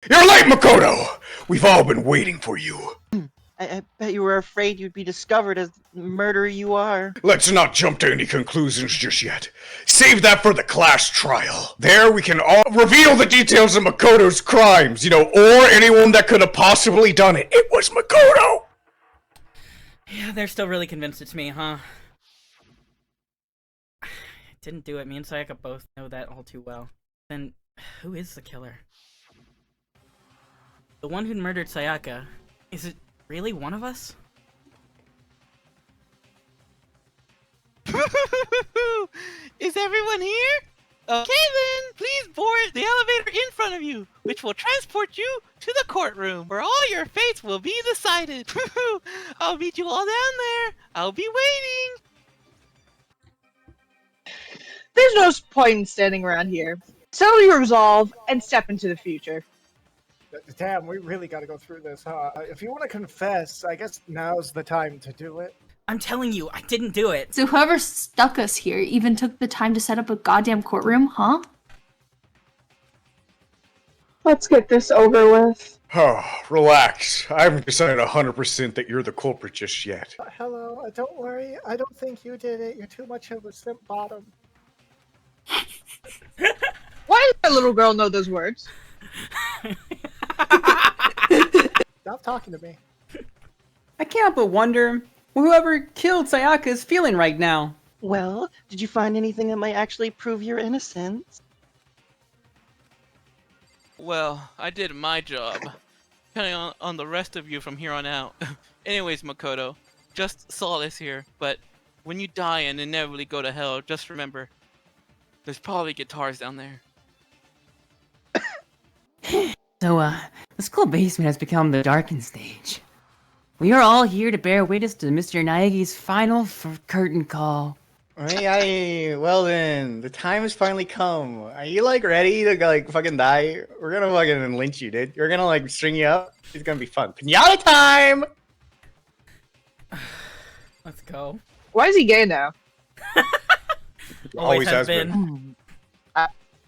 You're late, Makoto! We've all been waiting for you. I bet you were afraid you'd be discovered as the murderer you are. Let's not jump to any conclusions just yet. Save that for the class trial. There we can all reveal the details of Makoto's crimes, or anyone that could have possibly done it. It was Makoto! Yeah, they're still really convinced it's me, huh? Didn't do it. Me and Sayaka both know that all too well. Then, who is the killer? The one who murdered Sayaka. Is it really one of us? Is everyone here? Okay then, please board the elevator in front of you, which will transport you to the courtroom, where all your fates will be decided. I'll meet you all down there. I'll be waiting. There's no point in standing around here. Settle your resolve and step into the future. Damn, we really gotta go through this, huh? If you want to confess, I guess now's the time to do it. I'm telling you, I didn't do it. So whoever stuck us here even took the time to set up a goddamn courtroom, huh? Let's get this over with. Oh, relax. I haven't decided 100% that you're the culprit just yet. Hello, don't worry. I don't think you did it. You're too much of a simp bottom. Why does that little girl know those words? Stop talking to me. I can't help but wonder whoever killed Sayaka is feeling right now. Well, did you find anything that might actually prove your innocence? Well, I did my job. Counting on the rest of you from here on out. Anyways, Makoto, just solace here, but when you die and inevitably go to hell, just remember, there's probably guitars down there. So, the school basement has become the darkened stage. We are all here to bear witness to Mr. Naegi's final curtain call. Well then, the time has finally come. Are you ready to fucking die? We're gonna fucking lynch you, dude. We're gonna string you up. It's gonna be fun. Pinata time! Let's go. Why is he gay now? Always has been.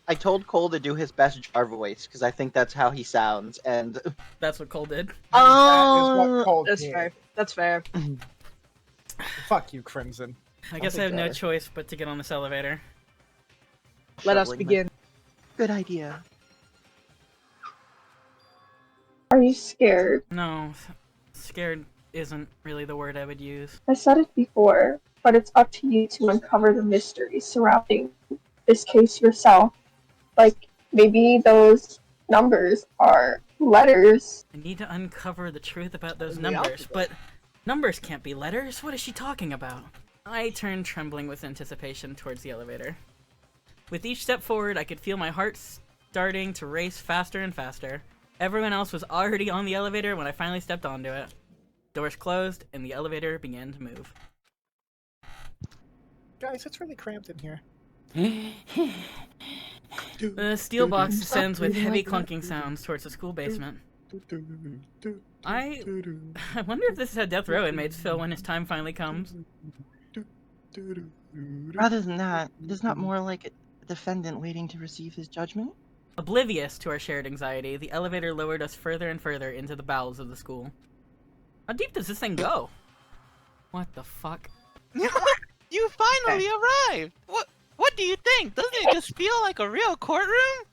I told Cole to do his best jar voice because I think that's how he sounds, and That's what Cole did. That is what Cole That's did. fair. That's fair. Fuck you, Crimson. I guess I have no choice but to get on this elevator. Let us Shoveling begin. good idea. Are you scared? No, scared isn't really the word I would use. I said it before, but it's up to you to uncover the mystery surrounding this case yourself. Maybe those numbers are letters. I need to uncover the truth about those numbers, but numbers can't be letters. What is she talking about? I turned trembling with anticipation towards the elevator. With each step forward, I could feel my heart starting to race faster and faster. Everyone else was already on the elevator when I finally stepped onto it. Doors closed, and the elevator began to move. Guys, it's really cramped in here. The steel box descends with heavy clunking sounds towards the school basement. I wonder if this is how death row inmates feel when his time finally comes. Rather than that, it is not more like a defendant waiting to receive his judgment? Oblivious to our shared anxiety, the elevator lowered us further and further into the bowels of the school. How deep does this thing go? What the fuck? You finally arrived! What do you think? Doesn't it just feel like a real courtroom?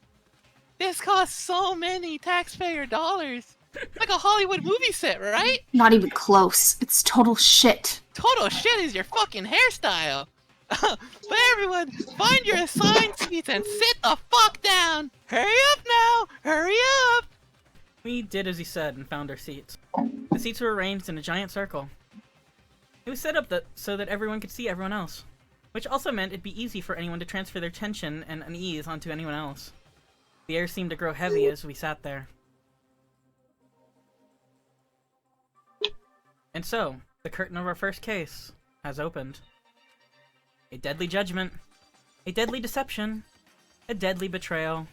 This costs so many taxpayer dollars. Like a Hollywood movie set, right? Not even close. It's total shit. Total shit is your fucking hairstyle. But everyone, find your assigned seats and sit the fuck down! Hurry up now! Hurry up! We did as he said and found our seats. The seats were arranged in a giant circle. It was set up so that everyone could see everyone else, which also meant it'd be easy for anyone to transfer their tension and unease onto anyone else. The air seemed to grow heavy as we sat there. And so, the curtain of our first case has opened. A deadly judgment, a deadly deception, a deadly betrayal,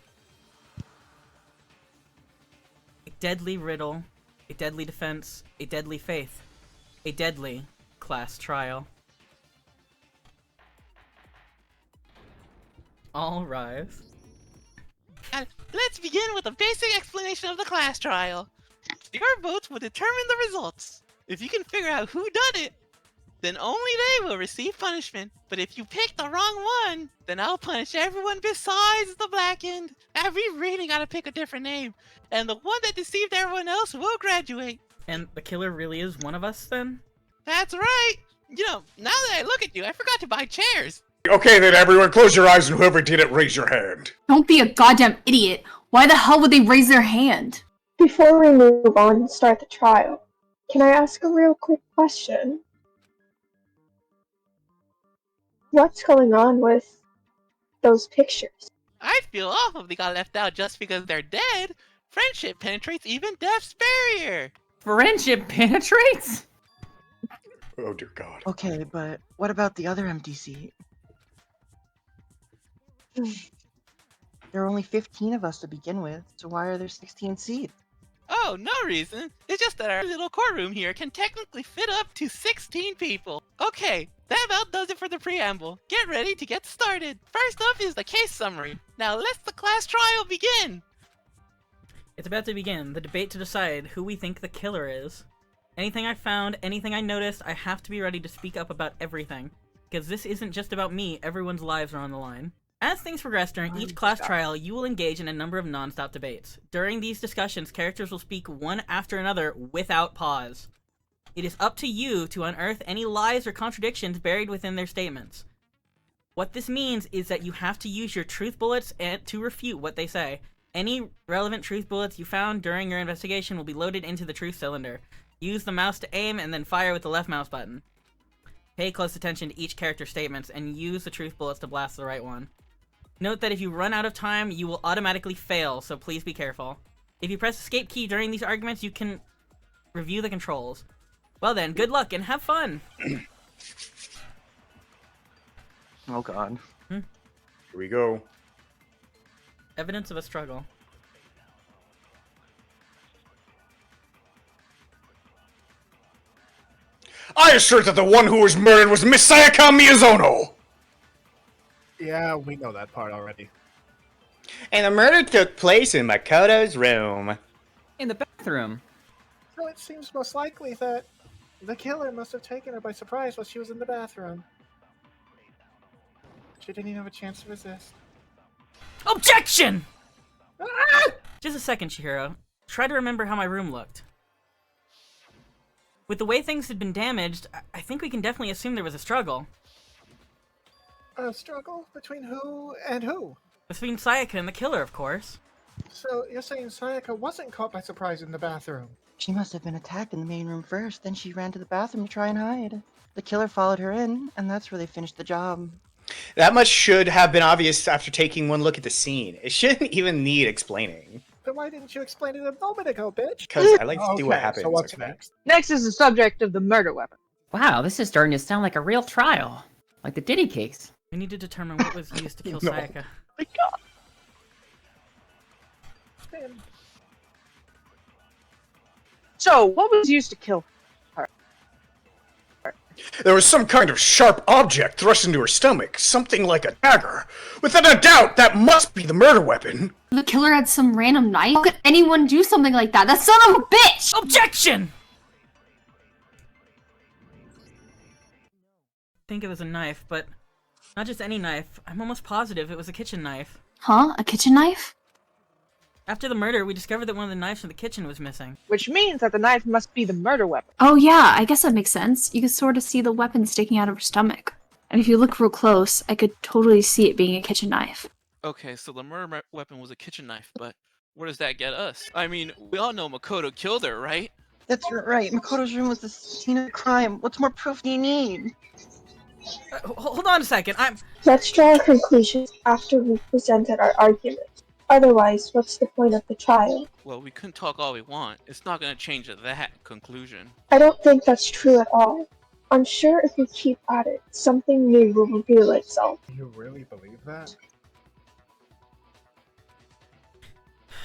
a deadly riddle, a deadly defense, a deadly faith, a deadly class trial. All rise. let's begin with a basic explanation of the class trial. Your votes will determine the results. If you can figure out who done it, then only they will receive punishment. But if you pick the wrong one, then I'll punish everyone besides the blackened. We really gotta pick a different name. And the one that deceived everyone else will graduate. And the killer really is one of us, then? That's right. You know, now that I look at you, I forgot to buy chairs. Okay then, everyone, close your eyes and whoever did it, raise your hand. Don't be a goddamn idiot. Why the hell would they raise their hand? Before we move on and start the trial, can I ask a real quick question? What's going on with those pictures? I feel awful if they got left out just because they're dead. Friendship penetrates even death's barrier. Friendship penetrates? Oh dear God. Okay, but what about the other empty seat? There are only 15 of us to begin with, so why are there 16 seats? Oh, no reason. It's just that our little courtroom here can technically fit up to 16 people. Okay, that about does it for the preamble. Get ready to get started. First up is the case summary. Now let the class trial begin. It's about to begin, the debate to decide who we think the killer is. Anything I found, anything I noticed, I have to be ready to speak up about everything. Because this isn't just about me, everyone's lives are on the line. As things progress during each class trial, you will engage in a number of non-stop debates. During these discussions, characters will speak one after another without pause. It is up to you to unearth any lies or contradictions buried within their statements. What this means is that you have to use your truth bullets to refute what they say. Any relevant truth bullets you found during your investigation will be loaded into the truth cylinder. Use the mouse to aim and then fire with the left mouse button. Pay close attention to each character's statements and use the truth bullets to blast the right one. Note that if you run out of time, you will automatically fail, so please be careful. If you press escape key during these arguments, you can review the controls. Well then, good luck and have fun! Oh God. Here we go. Evidence of a struggle. I assert that the one who was murdered was Miss Sayaka Miyazono! Yeah, we know that part already. And the murder took place in Makoto's room. In the bathroom. So it seems most likely that the killer must have taken her by surprise while she was in the bathroom. She didn't even have a chance to resist. Objection! Just a second, Chihiro. Try to remember how my room looked. With the way things had been damaged, I think we can definitely assume there was a struggle. A struggle? Between who and who? Between Sayaka and the killer, of course. So you're saying Sayaka wasn't caught by surprise in the bathroom? She must have been attacked in the main room first, then she ran to the bathroom to try and hide. The killer followed her in, and that's where they finished the job. That much should have been obvious after taking one look at the scene. It shouldn't even need explaining. Then why didn't you explain it a moment ago, bitch? Because I like to see what Okay, happens. so what's okay? next? Next is the subject of the murder weapon. Wow, this is starting to sound like a real trial. Like the Diddy case. We need to determine what was used to kill No. Sayaka. My God. Spin. So, what was used to kill her? There was some kind of sharp object thrust into her stomach, something like a dagger. Without a doubt, that must be the murder weapon. The killer had some random knife? How could anyone do something like that? That son of a bitch! Objection! I think it was a knife, but not just any knife. I'm almost positive it was a kitchen knife. Huh? A kitchen knife? After the murder, we discovered that one of the knives from the kitchen was missing. Which means that the knife must be the murder weapon. Oh yeah, I guess that makes sense. You could sort of see the weapon sticking out of her stomach. And if you look real close, I could totally see it being a kitchen knife. Okay, so the murder weapon was a kitchen knife, but where does that get us? I mean, we all know Makoto killed her, right? That's right. Makoto's room was the scene of the crime. What more proof do you need? Hold on a second, Let's draw conclusions after we've presented our argument. Otherwise, what's the point of the trial? Well, we can talk all we want. It's not gonna change that conclusion. I don't think that's true at all. I'm sure if we keep at it, something new will reveal itself. You really believe that?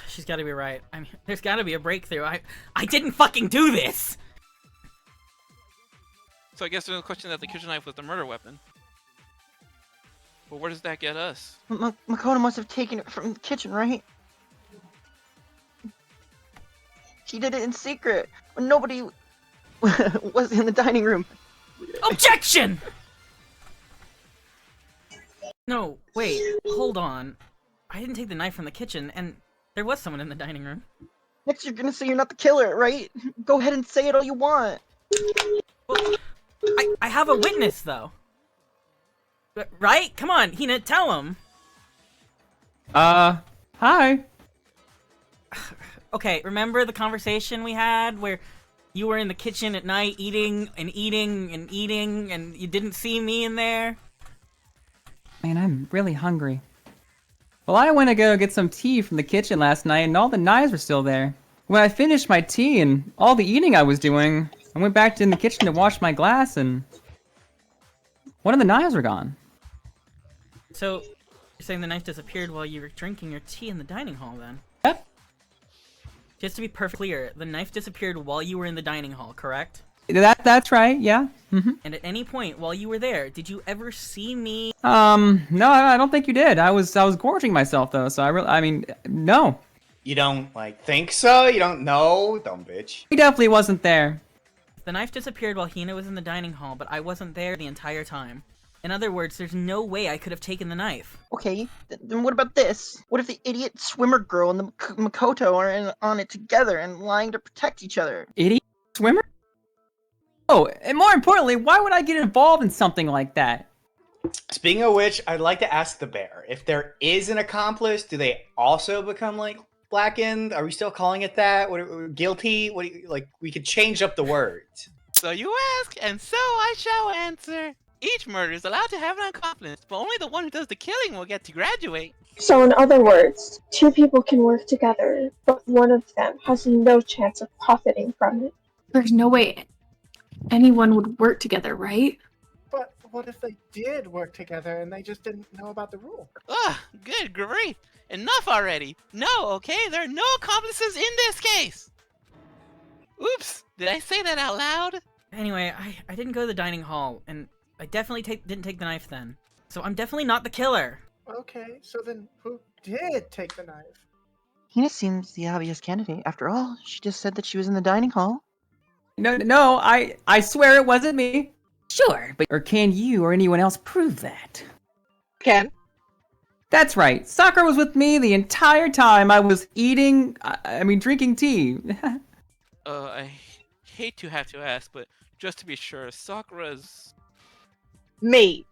She's gotta be right. I mean, there's gotta be a breakthrough. I didn't fucking do this! So I guess there's no question that the kitchen knife was the murder weapon. But where does that get us? Makoto must have taken it from the kitchen, right? She did it in secret when nobody was in the dining room. Objection! No, wait, hold on. I didn't take the knife from the kitchen, and there was someone in the dining room. Next, you're gonna say you're not the killer, right? Go ahead and say it all you want. Well, I have a witness, though. Right? Come on, Hina, tell him. Hi. Okay, remember the conversation we had where you were in the kitchen at night eating and eating and eating and you didn't see me in there? Man, I'm really hungry. Well, I went to go get some tea from the kitchen last night and all the knives were still there. When I finished my tea and all the eating I was doing, I went back in the kitchen to wash my glass and one of the knives were gone. So, you're saying the knife disappeared while you were drinking your tea in the dining hall, then? Yep. Just to be perfectly clear, the knife disappeared while you were in the dining hall, correct? That's right, yeah. Mm-hmm. And at any point while you were there, did you ever see me? No, I don't think you did. I was gorging myself though, so I mean, no. You don't, like, think so? You don't know? Dumb bitch. He definitely wasn't there. The knife disappeared while Hina was in the dining hall, but I wasn't there the entire time. In other words, there's no way I could have taken the knife. Okay, then what about this? What if the idiot swimmer girl and the Makoto are on it together and lying to protect each other? Idiot swimmer? Oh, and more importantly, why would I get involved in something like that? Speaking of which, I'd like to ask the bear, if there is an accomplice, do they also become, like, blackened? Are we still calling it that? Guilty? What do you, like, we could change up the words. So you ask, and so I shall answer. Each murder is allowed to have an accomplice, but only the one who does the killing will get to graduate. So in other words, two people can work together, but one of them has no chance of profiting from it. There's no way anyone would work together, right? But what if they did work together and they just didn't know about the rule? Ugh, good grief. Enough already. No, okay? There are no accomplices in this case. Oops, did I say that out loud? Anyway, I didn't go to the dining hall, and I definitely didn't take the knife then. So I'm definitely not the killer. Okay, so then who did take the knife? Hina seems the obvious candidate. After all, she just said that she was in the dining hall. No, I swear it wasn't me. Sure, but or can you or anyone else prove that? Ken? That's right. Sakura was with me the entire time I was eating, drinking tea. I hate to have to ask, but just to be sure, Sakura's... Me.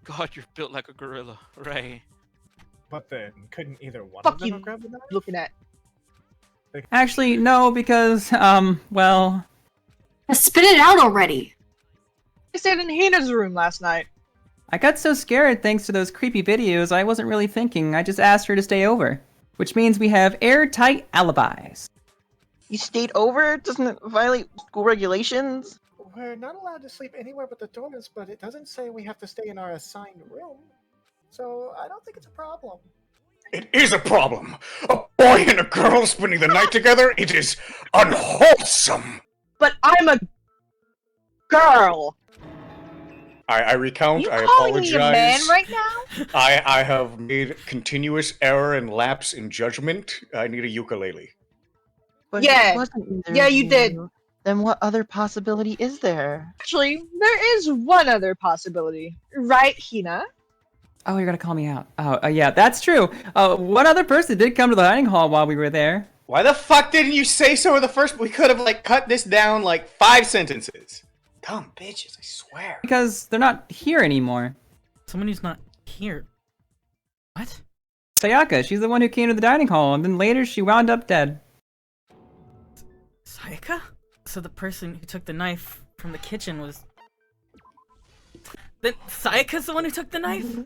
God, you're built like a gorilla, right? But then, couldn't either one Fuck of them you, have grabbed the knife? looking at. Actually, no, because, well... Spit it out already! I stayed in Hina's room last night. I got so scared thanks to those creepy videos, I wasn't really thinking. I just asked her to stay over. Which means we have airtight alibis. You stayed over? Doesn't it violate school regulations? We're not allowed to sleep anywhere but the dorms, but it doesn't say we have to stay in our assigned room. So I don't think it's a problem. It is a problem. A boy and a girl spending the night together, it is unwholesome. But I'm a girl. I recount, You I calling apologize. me a man right now? I have made continuous error and lapse in judgment. I need a ukulele. But Yeah. it wasn't either Yeah, of you did. Then what other possibility is there? Actually, there is one other possibility. Right, Hina? Oh, you're gonna call me out. Oh, yeah, that's true. One other person did come to the dining hall while we were there. Why the fuck didn't you say so in the first? We could have, like, cut this down, like, 5 sentences. Dumb bitches, I swear. Because they're not here anymore. Someone who's not here. What? Sayaka, she's the one who came to the dining hall, and then later she wound up dead. Sayaka? So the person who took the knife from the kitchen was... Then Sayaka's the one who took the knife?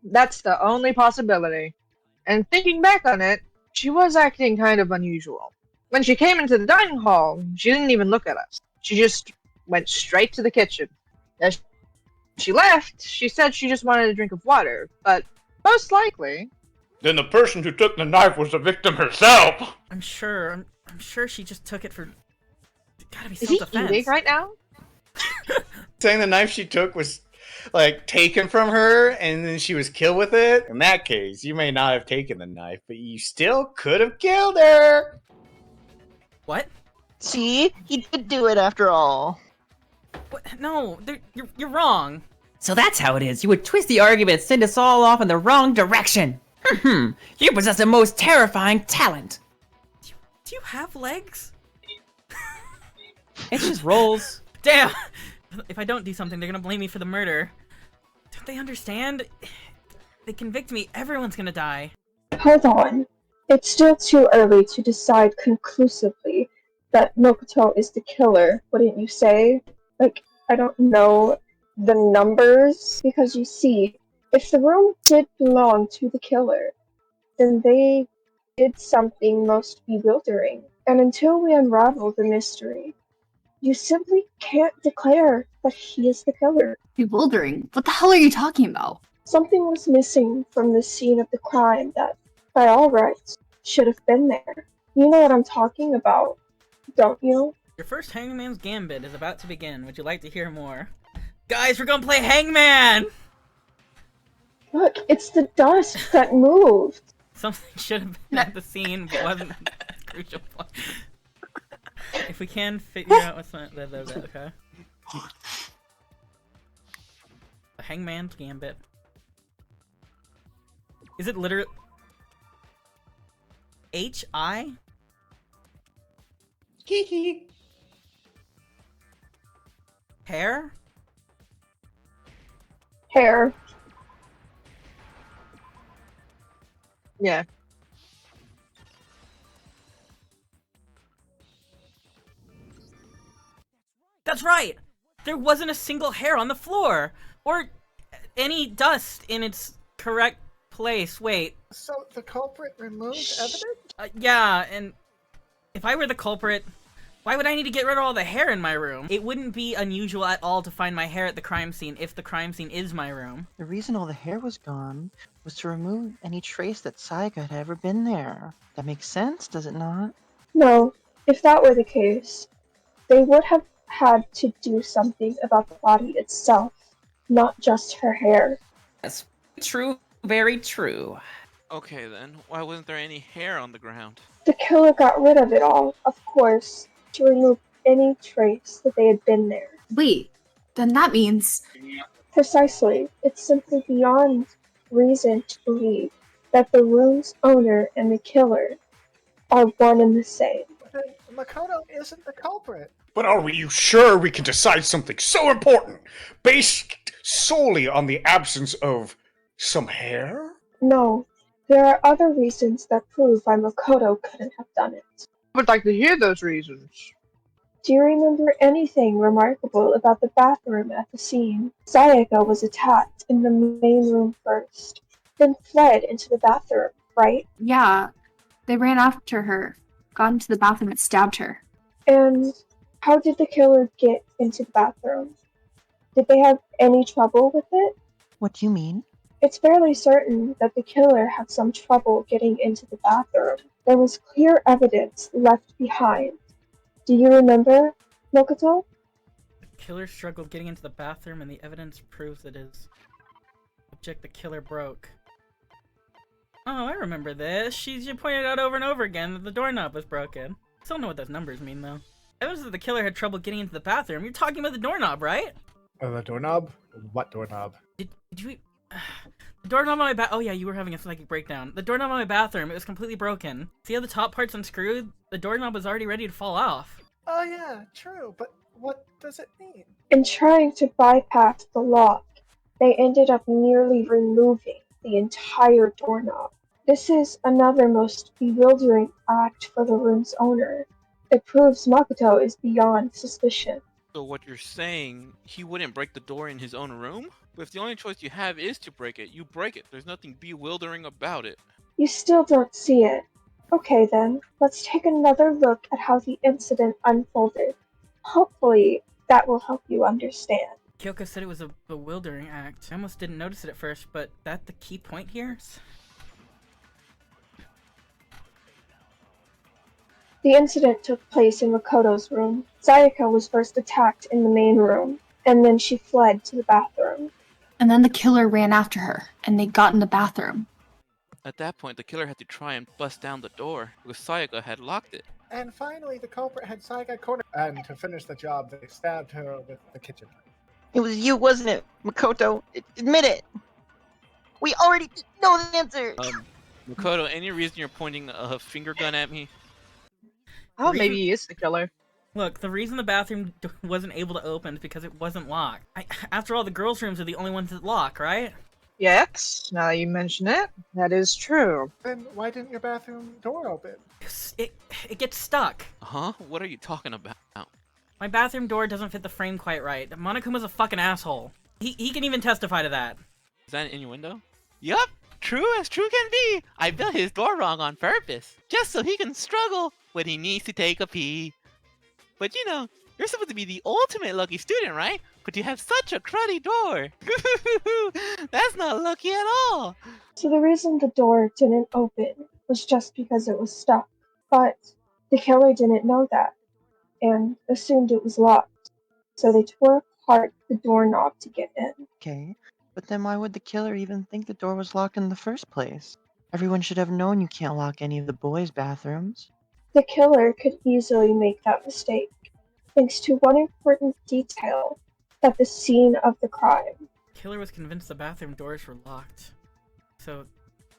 That's the only possibility. And thinking back on it, she was acting kind of unusual. When she came into the dining hall, she didn't even look at us. She just went straight to the kitchen. As she left, she said she just wanted a drink of water, but most likely... Then the person who took the knife was the victim herself. I'm sure she just took it for... It gotta be Is he self-defense. eating right now? Saying the knife she took was, like, taken from her and then she was killed with it? In that case, you may not have taken the knife, but you still could have killed her. What? See? He did do it after all. What? No, you're wrong. So that's how it is. You would twist the argument, send us all off in the wrong direction. You possess the most terrifying talent. Do you have legs? It just rolls. Damn! If I don't do something, they're gonna blame me for the murder. Don't they understand? If they convict me, everyone's gonna die. Hold on. It's still too early to decide conclusively that Mokoto is the killer, wouldn't you say? Like, I don't know the numbers, because you see, if the room did belong to the killer, then they did something most bewildering. And until we unravel the mystery, you simply can't declare that he is the killer. Bewildering. What the hell are you talking about? Something was missing from the scene of the crime that, by all rights, should have been there. You know what I'm talking about, don't you? Your first Hangman's Gambit is about to begin. Would you like to hear more? Guys, we're gonna play Hangman! Look, it's the dust that moved. Something should have been at the scene, but wasn't at the crucial point. If we can figure out what's not okay. The Hangman's Gambit. Is it literally H-I? Hair? Hair. Yeah. That's right! There wasn't a single hair on the floor! Or any dust in its correct place. Wait. So the culprit removed evidence? Yeah, and if I were the culprit, why would I need to get rid of all the hair in my room? It wouldn't be unusual at all to find my hair at the crime scene if the crime scene is my room. The reason all the hair was gone was to remove any trace that Sayaka had ever been there. That makes sense, does it not? No, if that were the case, they would have had to do something about the body itself, not just her hair. That's true, very true. Okay then, why wasn't there any hair on the ground? The killer got rid of it all, of course, to remove any trace that they had been there. Wait, then that means... Precisely. It's simply beyond reason to believe that the room's owner and the killer are one and the same. Then Makoto isn't the culprit. But are you sure we can decide something so important based solely on the absence of some hair? No, there are other reasons that prove why Makoto couldn't have done it. I would like to hear those reasons. Do you remember anything remarkable about the bathroom at the scene? Sayaka was attacked in the main room first, then fled into the bathroom, right? Yeah, they ran after her, got into the bathroom and stabbed her. And how did the killer get into the bathroom? Did they have any trouble with it? What do you mean? It's fairly certain that the killer had some trouble getting into the bathroom. There was clear evidence left behind. Do you remember, Mokoto? The killer struggled getting into the bathroom and the evidence proves that his object the killer broke. Oh, I remember this. She pointed out over and over again that the doorknob was broken. I still don't know what those numbers mean, though. Evidence that the killer had trouble getting into the bathroom. You're talking about the doorknob, right? The doorknob? What doorknob? Did you... The doorknob on my oh yeah, you were having a psychic breakdown. The doorknob on my bathroom, it was completely broken. See how the top part's unscrewed? The doorknob was already ready to fall off. Oh yeah, true, but what does it mean? In trying to bypass the lock, they ended up nearly removing the entire doorknob. This is another most bewildering act for the room's owner. It proves Makoto is beyond suspicion. So what you're saying, he wouldn't break the door in his own room? But if the only choice you have is to break it, you break it. There's nothing bewildering about it. You still don't see it. Okay then, let's take another look at how the incident unfolded. Hopefully, that will help you understand. Kyoko said it was a bewildering act. I almost didn't notice it at first, but that the key point here? The incident took place in Makoto's room. Sayaka was first attacked in the main room, and then she fled to the bathroom. And then the killer ran after her, and they got in the bathroom. At that point, the killer had to try and bust down the door because Sayaka had locked it. And finally, the culprit had Saiga cornered. And to finish the job, they stabbed her with the kitchen knife. It was you, wasn't it, Makoto? Admit it. We already know the answer. Makoto, any reason you're pointing a finger gun at me? Oh, maybe he is the killer. Look, the reason the bathroom wasn't able to open is because it wasn't locked. After all, the girls' rooms are the only ones that lock, right? Yes, now that you mention it, that is true. Then why didn't your bathroom door open? It gets stuck. Huh? What are you talking about? My bathroom door doesn't fit the frame quite right. Monokuma's a fucking asshole. He can even testify to that. Is that an innuendo? Yup, true as true can be. I built his door wrong on purpose, just so he can struggle when he needs to take a pee. But you know, you're supposed to be the ultimate lucky student, right? But you have such a cruddy door. That's not lucky at all. So the reason the door didn't open was just because it was stuck. But the killer didn't know that and assumed it was locked. So they tore apart the doorknob to get in. Okay, but then why would the killer even think the door was locked in the first place? Everyone should have known you can't lock any of the boys' bathrooms. The killer could easily make that mistake, thanks to one important detail at the scene of the crime. The killer was convinced the bathroom doors were locked. So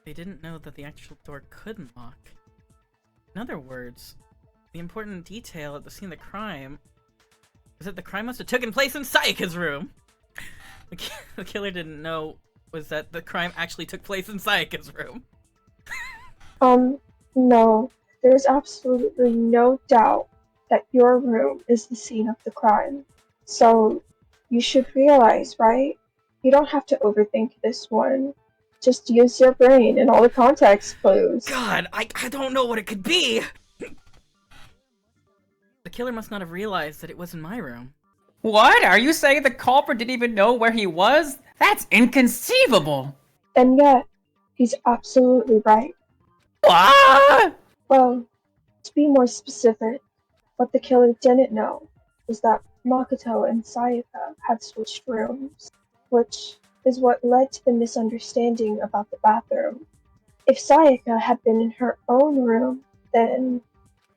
they didn't know that the actual door couldn't lock. In other words, the important detail at the scene of the crime was that the crime must have taken place in Sayaka's room. The killer didn't know was that the crime actually took place in Sayaka's room. No. There's absolutely no doubt that your room is the scene of the crime. So, you should realize, right? You don't have to overthink this one. Just use your brain and all the context clues. God, I don't know what it could be! The killer must not have realized that it was in my room. What? Are you saying the culprit didn't even know where he was? That's inconceivable! And yet, he's absolutely right. What? Well, to be more specific, what the killer didn't know was that Makoto and Sayaka had switched rooms, which is what led to the misunderstanding about the bathroom. If Sayaka had been in her own room, then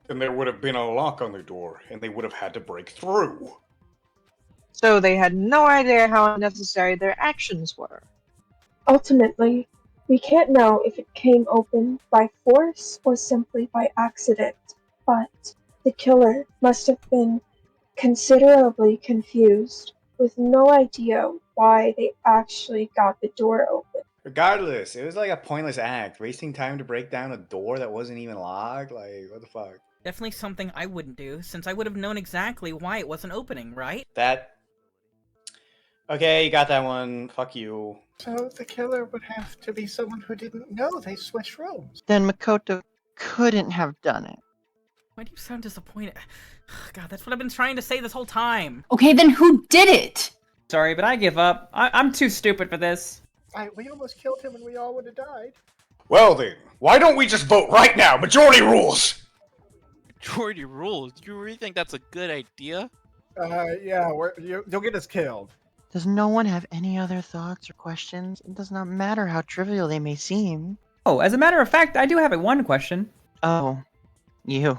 there would have been a lock on the door, and they would have had to break through. So they had no idea how unnecessary their actions were. ultimately, we can't know if it came open by force or simply by accident, but the killer must have been considerably confused, with no idea why they actually got the door open. Regardless, it was like a pointless act. Wasting time to break down a door that wasn't even locked? Like, what the fuck? Definitely something I wouldn't do, since I would have known exactly why it wasn't opening, right? Okay, you got that one. Fuck you. So the killer would have to be someone who didn't know they switched rooms. Then Makoto couldn't have done it. Why do you sound disappointed? God, that's what I've been trying to say this whole time. Okay, then who did it? Sorry, but I give up. I'm too stupid for this. We almost killed him and we all would have died. Well then, why don't we just vote right now? Majority rules! Majority rules? Do you really think that's a good idea? Yeah, you'll get us killed. Does no one have any other thoughts or questions? It does not matter how trivial they may seem. Oh, as a matter of fact, I do have one question. Oh, you.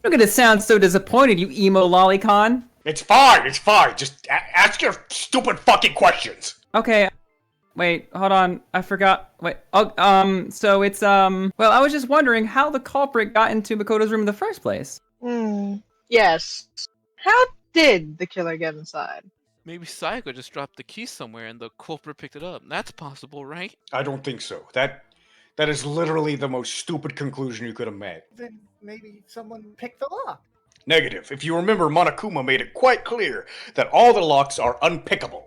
Look at it sound so disappointed, you emo lolicon. It's fine. Just ask your stupid fucking questions. Okay. Wait, hold on. I forgot. Wait. Oh, so it's, well, I was just wondering how the culprit got into Makoto's room in the first place. Yes. How did the killer get inside? Maybe Sayaka just dropped the key somewhere and the culprit picked it up. That's possible, right? I don't think so. That is literally the most stupid conclusion you could have made. Then maybe someone picked the lock. Negative. If you remember, Monokuma made it quite clear that all the locks are unpickable.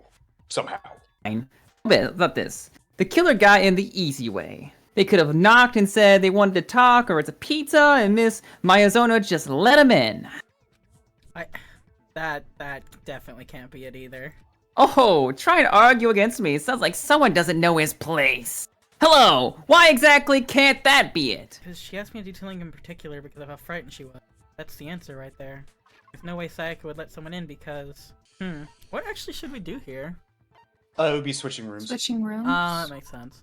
Somehow. Fine. But about this. The killer got in the easy way. They could have knocked and said they wanted to talk or it's a pizza, and Miss Miyazono just let him in. That definitely can't be it either. Oh, try and argue against me. It sounds like someone doesn't know his place. Hello! Why exactly can't that be it? Because she asked me a detailing in particular because of how frightened she was. That's the answer right there. There's no way Sayaka would let someone in because... What actually should we do here? It would be switching rooms. Switching rooms? That makes sense.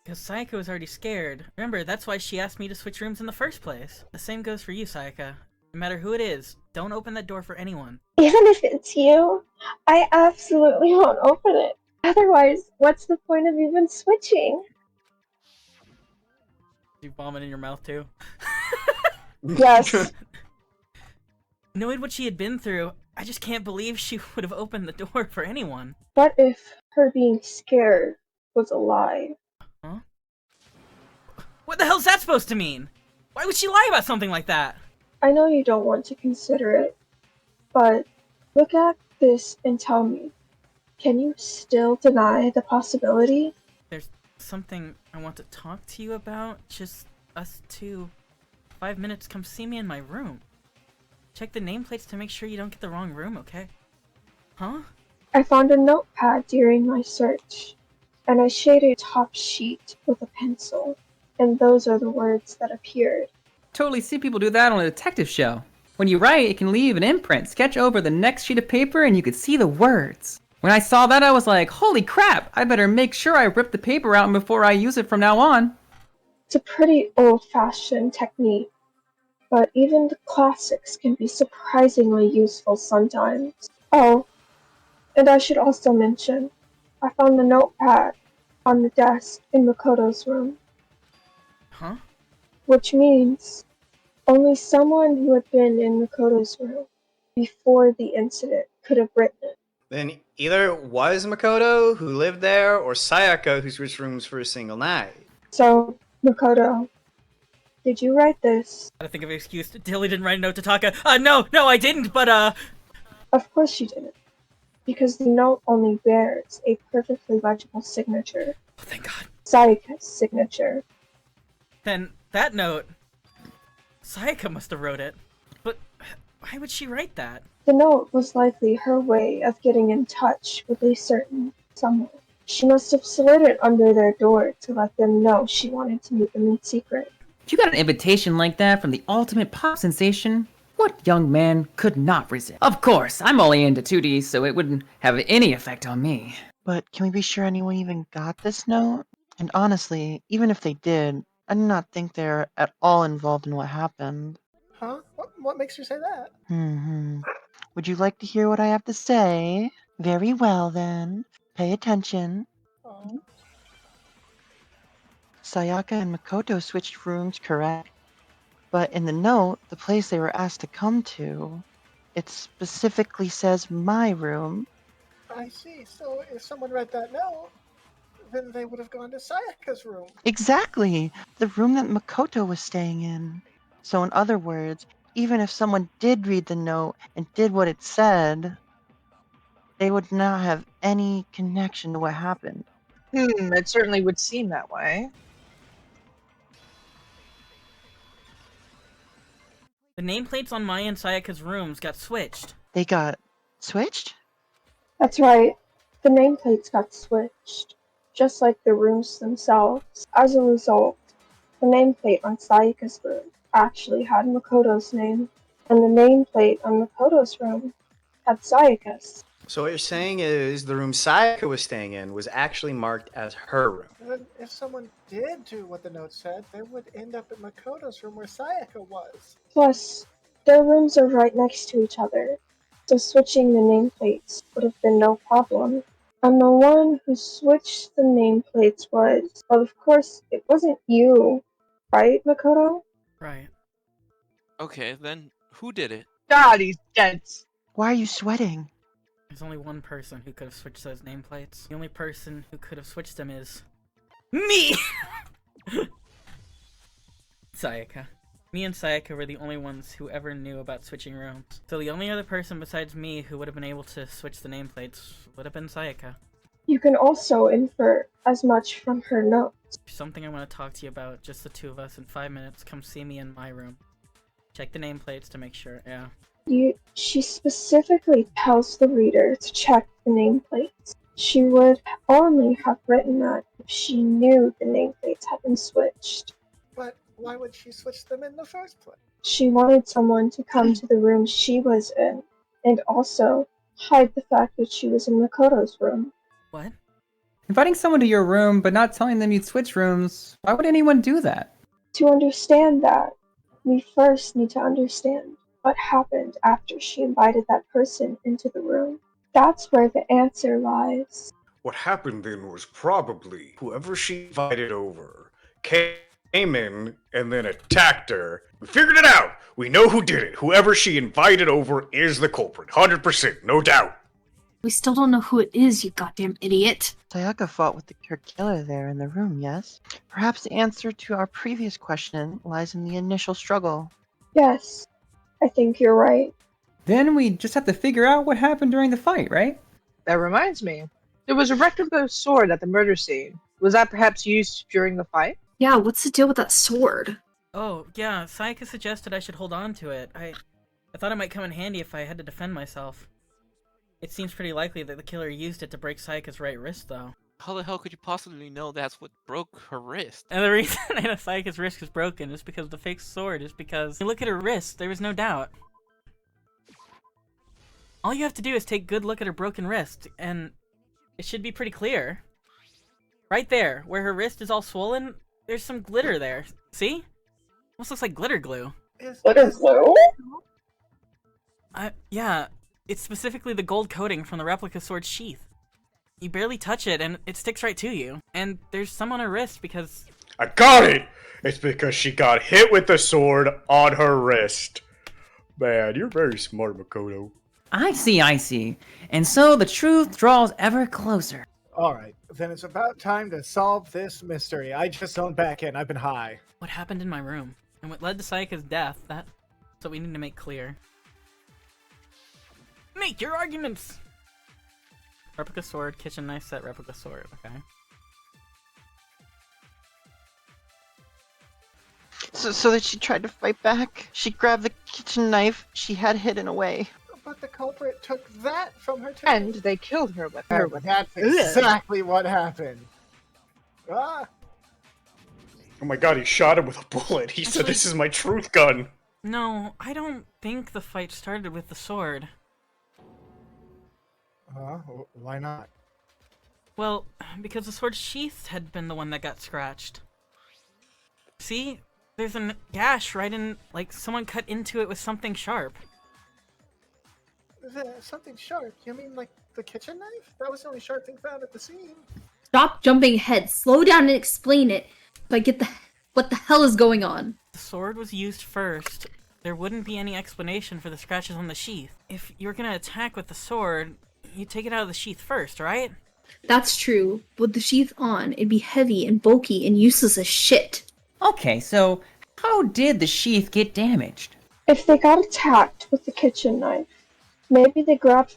Because Sayaka was already scared. Remember, that's why she asked me to switch rooms in the first place. The same goes for you, Sayaka. No matter who it is, don't open that door for anyone. Even if it's you, I absolutely won't open it. Otherwise, what's the point of even switching? You vomit in your mouth too? Yes. Knowing what she had been through, I just can't believe she would have opened the door for anyone. What if her being scared was a lie? Huh? What the hell's that supposed to mean? Why would she lie about something like that? I know you don't want to consider it, but look at this and tell me, can you still deny the possibility? There's something I want to talk to you about. Just us two. 5 minutes, come see me in my room. Check the nameplates to make sure you don't get the wrong room, okay? Huh? I found a notepad during my search, and I shaded a top sheet with a pencil, and those are the words that appeared. Totally see people do that on a detective show. When you write, it can leave an imprint. Sketch over the next sheet of paper and you could see the words. When I saw that, I was like, holy crap, I better make sure I rip the paper out before I use it from now on. It's a pretty old-fashioned technique, but even the classics can be surprisingly useful sometimes. Oh, and I should also mention, I found the notepad on the desk in Makoto's room. Huh? Which means only someone who had been in Makoto's room before the incident could have written it. Then either it was Makoto who lived there, or Sayaka who switched rooms for a single night. So, Makoto, did you write this? I think of an excuse. Dilly didn't write a note to Taka. No, I didn't, but Of course you didn't, because the note only bears a perfectly legible signature. Oh, thank God. Sayaka's signature. Then that note, Sayaka must have wrote it. But why would she write that? The note was likely her way of getting in touch with a certain someone. She must have slid it under their door to let them know she wanted to meet them in secret. If you got an invitation like that from the ultimate pop sensation, what young man could not resist? Of course, I'm only into 2D, so it wouldn't have any effect on me. But can we be sure anyone even got this note? And honestly, even if they did, I do not think they're at all involved in what happened. Huh? What makes you say that? Would you like to hear what I have to say? Very well then. Pay attention. Oh. Sayaka and Makoto switched rooms, correct? But in the note, the place they were asked to come to, it specifically says my room. I see. So if someone read that note, then they would have gone to Sayaka's room. Exactly! The room that Makoto was staying in. So in other words, even if someone did read the note and did what it said, they would not have any connection to what happened. It certainly would seem that way. The nameplates on Maya and Sayaka's rooms got switched. They got switched? That's right. The nameplates got switched, just like the rooms themselves. As a result, the nameplate on Sayaka's room actually had Makoto's name, and the nameplate on Makoto's room had Sayaka's. So what you're saying is the room Sayaka was staying in was actually marked as her room. Then if someone did do what the note said, they would end up in Makoto's room where Sayaka was. Plus, their rooms are right next to each other, so switching the nameplates would have been no problem. And the one who switched the nameplates was, well, of course, it wasn't you, right, Makoto? Right. Okay, then who did it? God, he's dead. Why are you sweating? There's only one person who could have switched those nameplates. The only person who could have switched them is... me! Sayaka. Me and Sayaka were the only ones who ever knew about switching rooms. So the only other person besides me who would have been able to switch the nameplates would have been Sayaka. You can also infer as much from her notes. There's something I want to talk to you about, just the two of us, in 5 minutes. Come see me in my room. Check the nameplates to make sure, yeah. She specifically tells the reader to check the nameplates. She would only have written that if she knew the nameplates had been switched. But why would she switch them in the first place? She wanted someone to come to the room she was in, and also hide the fact that she was in Makoto's room. What? Inviting someone to your room but not telling them you'd switch rooms, why would anyone do that? To understand that, we first need to understand what happened after she invited that person into the room. That's where the answer lies. What happened then was probably whoever she invited over came in and then attacked her. We figured it out! We know who did it. Whoever she invited over is the culprit. 100%, no doubt. We still don't know who it is, you goddamn idiot. Sayaka fought with her killer there in the room, yes? Perhaps the answer to our previous question lies in the initial struggle. Yes, I think you're right. Then we just have to figure out what happened during the fight, right? That reminds me. There was a replica sword at the murder scene. Was that perhaps used during the fight? Yeah, what's the deal with that sword? Oh, yeah, Sayaka suggested I should hold on to it. I thought it might come in handy if I had to defend myself. It seems pretty likely that the killer used it to break Sayaka's right wrist, though. How the hell could you possibly know that's what broke her wrist? And the reason I know Sayaka's wrist is broken is because the fake sword is because you look at her wrist, there was no doubt. All you have to do is take a good look at her broken wrist, and it should be pretty clear. Right there, where her wrist is all swollen, there's some glitter there. See? Almost looks like glitter glue. Glitter glue? Yeah, it's specifically the gold coating from the replica sword's sheath. You barely touch it, and it sticks right to you. And there's some on her wrist because... I got it! It's because she got hit with the sword on her wrist. Man, you're very smart, Makoto. I see. And so the truth draws ever closer. Alright, then it's about time to solve this mystery. I just zoned back in. I've been high. What happened in my room? And what led to Sayaka's death, that's what we need to make clear. Make your arguments! Replica sword, kitchen knife set, replica sword, okay. So that she tried to fight back? She grabbed the kitchen knife she had hidden away. But the culprit took that from her too. And they killed her with her. That's exactly what happened. Ah! Oh my god, he shot him with a bullet. He said, "This is my truth gun." No, I don't think the fight started with the sword. Why not? Well, because the sword's sheath had been the one that got scratched. See? There's a gash right in, like someone cut into it with something sharp. Something sharp? You mean like the kitchen knife? That was the only sharp thing found at the scene. Stop jumping ahead. Slow down and explain it so I get what the hell is going on. The sword was used first. There wouldn't be any explanation for the scratches on the sheath. If you're gonna attack with the sword, you take it out of the sheath first, right? That's true. With the sheath on, it'd be heavy and bulky and useless as shit. Okay, so how did the sheath get damaged? If they got attacked with the kitchen knife, maybe they grabbed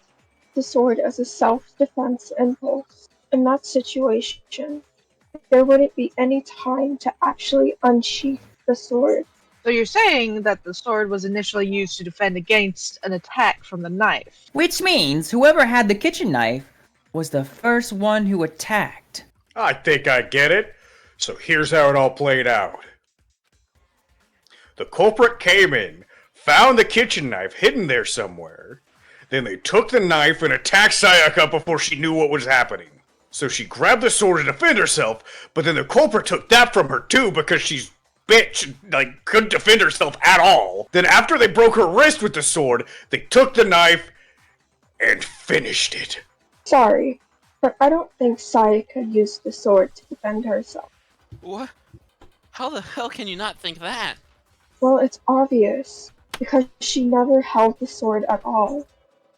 the sword as a self-defense impulse. In that situation, there wouldn't be any time to actually unsheath the sword. So you're saying that the sword was initially used to defend against an attack from the knife? Which means whoever had the kitchen knife was the first one who attacked. I think I get it. So here's how it all played out. The culprit came in, found the kitchen knife hidden there somewhere. Then they took the knife and attacked Sayaka before she knew what was happening. So she grabbed the sword to defend herself, but then the culprit took that from her too because she's bitch, like, couldn't defend herself at all. Then after they broke her wrist with the sword, they took the knife and finished it. Sorry, but I don't think Sayaka used the sword to defend herself. What? How the hell can you not think that? Well, it's obvious, because she never held the sword at all.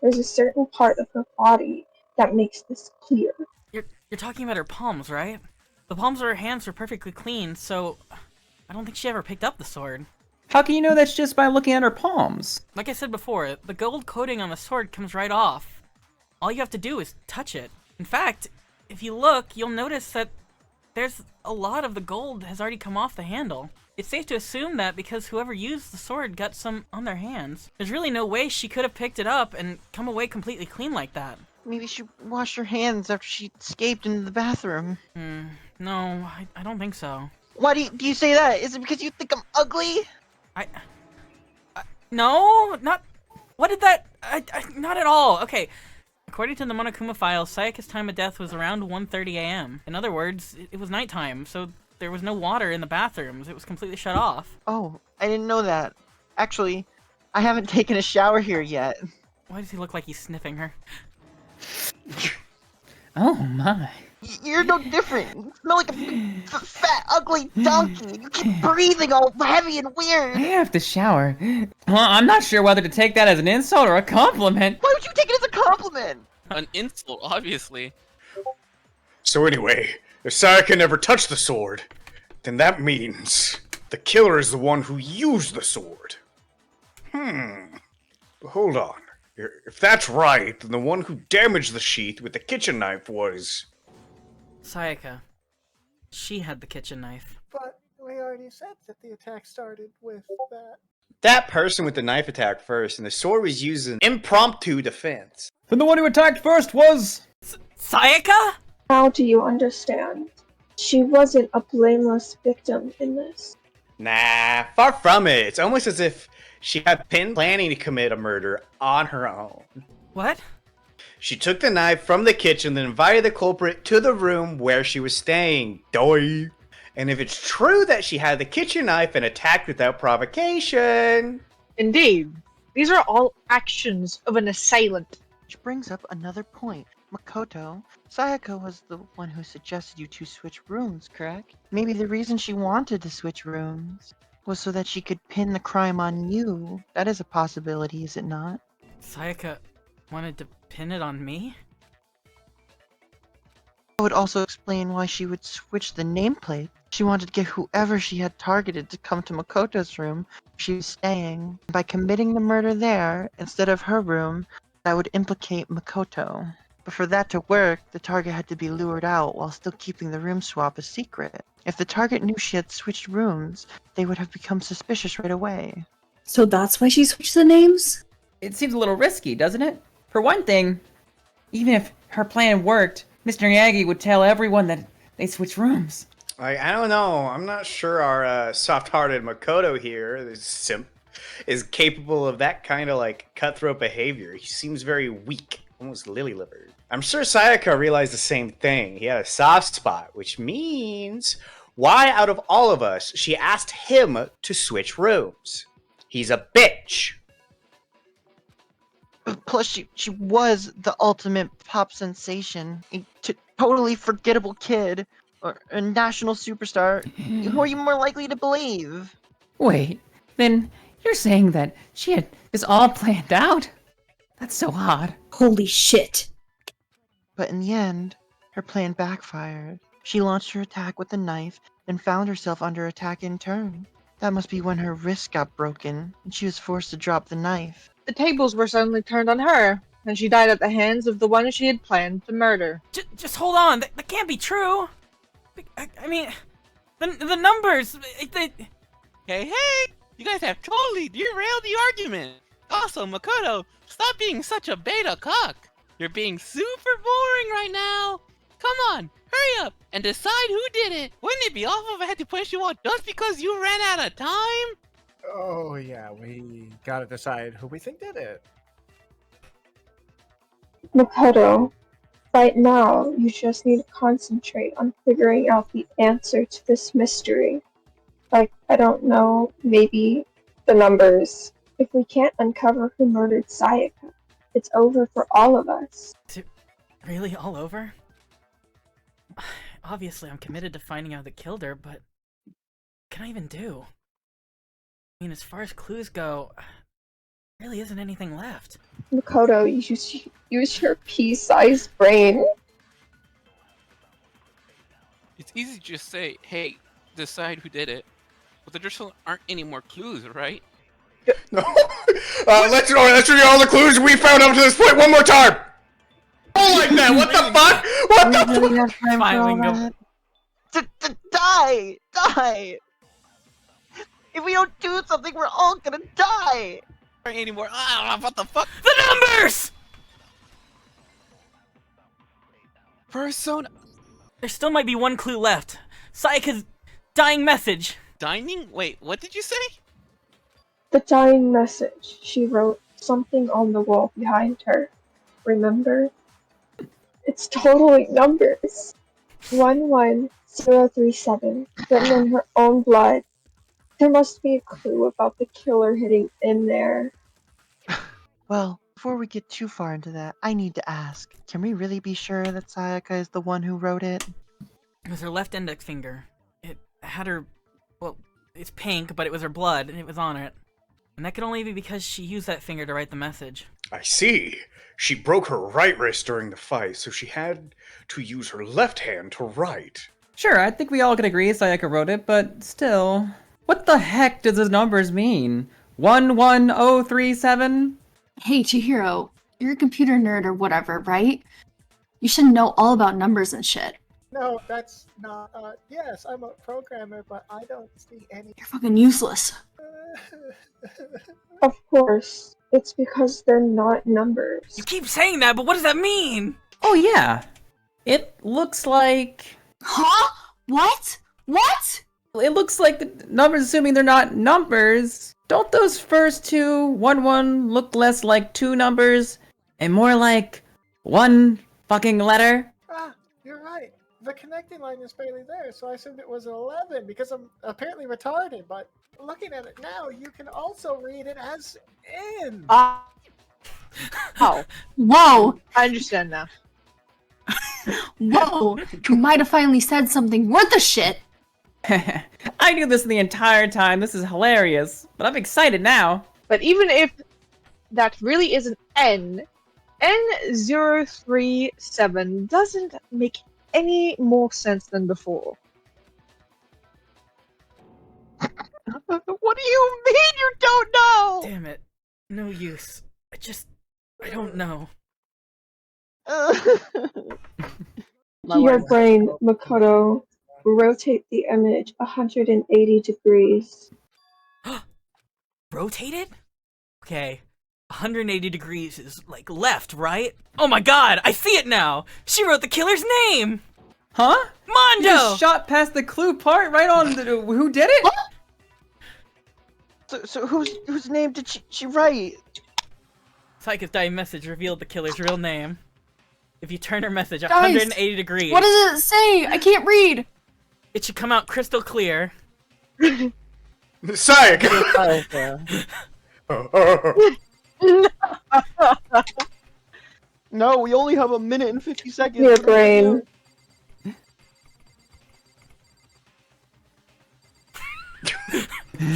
There's a certain part of her body that makes this clear. You're talking about her palms, right? The palms of her hands were perfectly clean, so I don't think she ever picked up the sword. How can you know that's just by looking at her palms? Like I said before, the gold coating on the sword comes right off. All you have to do is touch it. In fact, if you look, you'll notice that there's a lot of the gold has already come off the handle. It's safe to assume that because whoever used the sword got some on their hands. There's really no way she could have picked it up and come away completely clean like that. Maybe she washed her hands after she escaped into the bathroom. No, I don't think so. Why do you say that? Is it because you think I'm ugly? No, not... What did that... not at all. Okay, According to the Monokuma file, Sayaka's time of death was around 1:30 a.m. In other words, it was nighttime, so there was no water in the bathrooms. It was completely shut off. Oh, I didn't know that. Actually, I haven't taken a shower here yet. Why does he look like he's sniffing her? Oh my. You're no different. You smell like a big, fat, ugly donkey. You keep breathing all heavy and I weird. have to shower. Well, I'm not sure whether to take that as an insult or a compliment. Why would you take it as a compliment? An insult, obviously. So anyway, if Sayaka never touched the sword, then that means the killer is the one who used the sword. Hold on. If that's right, then the one who damaged the sheath with the kitchen knife was... Sayaka. She had the kitchen knife. But we already said that the attack started with that. That person with the knife attacked first, and the sword was used in impromptu defense. Then the one who attacked first was... Sayaka? How do you understand? She wasn't a blameless victim in this. Nah, far from it. It's almost as if she had been planning to commit a murder on her own. What? She took the knife from the kitchen, then invited the culprit to the room where she was staying. Doi. And if it's true that she had the kitchen knife and attacked without provocation... Indeed. These are all actions of an assailant. Which brings up another point. Makoto, Sayaka was the one who suggested you two switch rooms, correct? Maybe the reason she wanted to switch rooms was so that she could pin the crime on you. That is a possibility, is it not? Sayaka wanted to pin it on me? That would also explain why she would switch the nameplate. She wanted to get whoever she had targeted to come to Makoto's room where she was staying. By committing the murder there, instead of her room, that would implicate Makoto. But for that to work, the target had to be lured out while still keeping the room swap a secret. If the target knew she had switched rooms, they would have become suspicious right away. So that's why she switched the names? It seems a little risky, doesn't it? For one thing, even if her plan worked, Mr. Miyagi would tell everyone that they switched rooms. I don't know. I'm not sure our soft-hearted Makoto here, this simp, is capable of that kind of, cutthroat behavior. He seems very weak, almost lily-livered. I'm sure Sayaka realized the same thing. He had a soft spot, which means why, out of all of us, she asked him to switch rooms. He's a bitch. Plus, she was the ultimate pop sensation. A totally forgettable kid. Or a national superstar. Who are you more likely to believe? Wait, then you're saying that she had this all planned out? That's so odd. Holy shit. But in the end, her plan backfired. She launched her attack with a knife, then found herself under attack in turn. That must be when her wrist got broken, and she was forced to drop the knife. The tables were suddenly turned on her, and she died at the hands of the one she had planned to murder. Just hold on. That can't be true. I mean, the numbers. Hey, you guys have totally derailed the argument. Also, Makoto, stop being such a beta cock. You're being super boring right now. Come on, hurry up and decide who did it. Wouldn't it be awful if I had to punish you all just because you ran out of time? Oh yeah, we gotta decide who we think did it. Makoto, right now, you just need to concentrate on figuring out the answer to this mystery. Like, I don't know, maybe the numbers. If we can't uncover who murdered Sayaka, it's over for all of us. Is it really all over? Obviously, I'm committed to finding out who killed her, but what can I even do? I mean, as far as clues go, there really isn't anything left. Makoto, use your pea-sized brain. It's easy to just say, hey, decide who did it. But there just aren't any more clues, right? No. Let's review all the clues we found up to this point one more time. Oh, like that. What the fuck? What the We really fuck? have time for all Fine, that. Die! If we don't do something, we're all gonna die! There ain't any more. What the fuck? The numbers! Persona. There still might be one clue left. Sayaka's dying message. Dining? Wait, what did you say? The dying message. She wrote something on the wall behind her. Remember? It's totally numbers. 11037, written in her own blood. There must be a clue about the killer hidden in there. Well, before we get too far into that, I need to ask, can we really be sure that Sayaka is the one who wrote it? It was her left index finger. It had her... Well, it's pink, but it was her blood, and it was on it. And that could only be because she used that finger to write the message. I see. She broke her right wrist during the fight, so she had to use her left hand to write. Sure, I think we all can agree Sayaka wrote it, but still... What the heck does those numbers mean? 11037? Hey, Chihiro, you're a computer nerd or whatever, right? You should know all about numbers and shit. No, that's not. Yes, I'm a programmer, but I don't see any. You're fucking useless. Of course, it's because they're not numbers. You keep saying that, but what does that mean? Oh yeah. It looks like... Huh? What? What? It looks like the numbers, assuming they're not numbers. Don't those first two, 1-1, look less like two numbers and more like one fucking letter? Ah, you're right. The connecting line is barely there, so I assumed it was 11 because I'm apparently retarded. But looking at it now, you can also read it as in. Oh, Whoa! I understand now. Whoa! You might have finally said something worth a shit! I knew this the entire time. This is hilarious. But I'm excited now. But even if that really is an N, N037 doesn't make any more sense than before. What do you mean you don't know? Damn it. No use. I don't know. Your brain, Makoto, rotate the image 180 degrees. Rotate it? Okay. 180 degrees is like left, right? Oh my god, I see it now! She wrote the killer's name! Huh? Mondo! You just shot past the clue part right on the... Who did it? So whose name did she write? Saika's dying message revealed the killer's real name. If you turn her message Guys, 180 degrees... What does it say? I can't read! It should come out crystal clear. Sayaka! No, we only have 1 minute and 50 seconds. Your brain.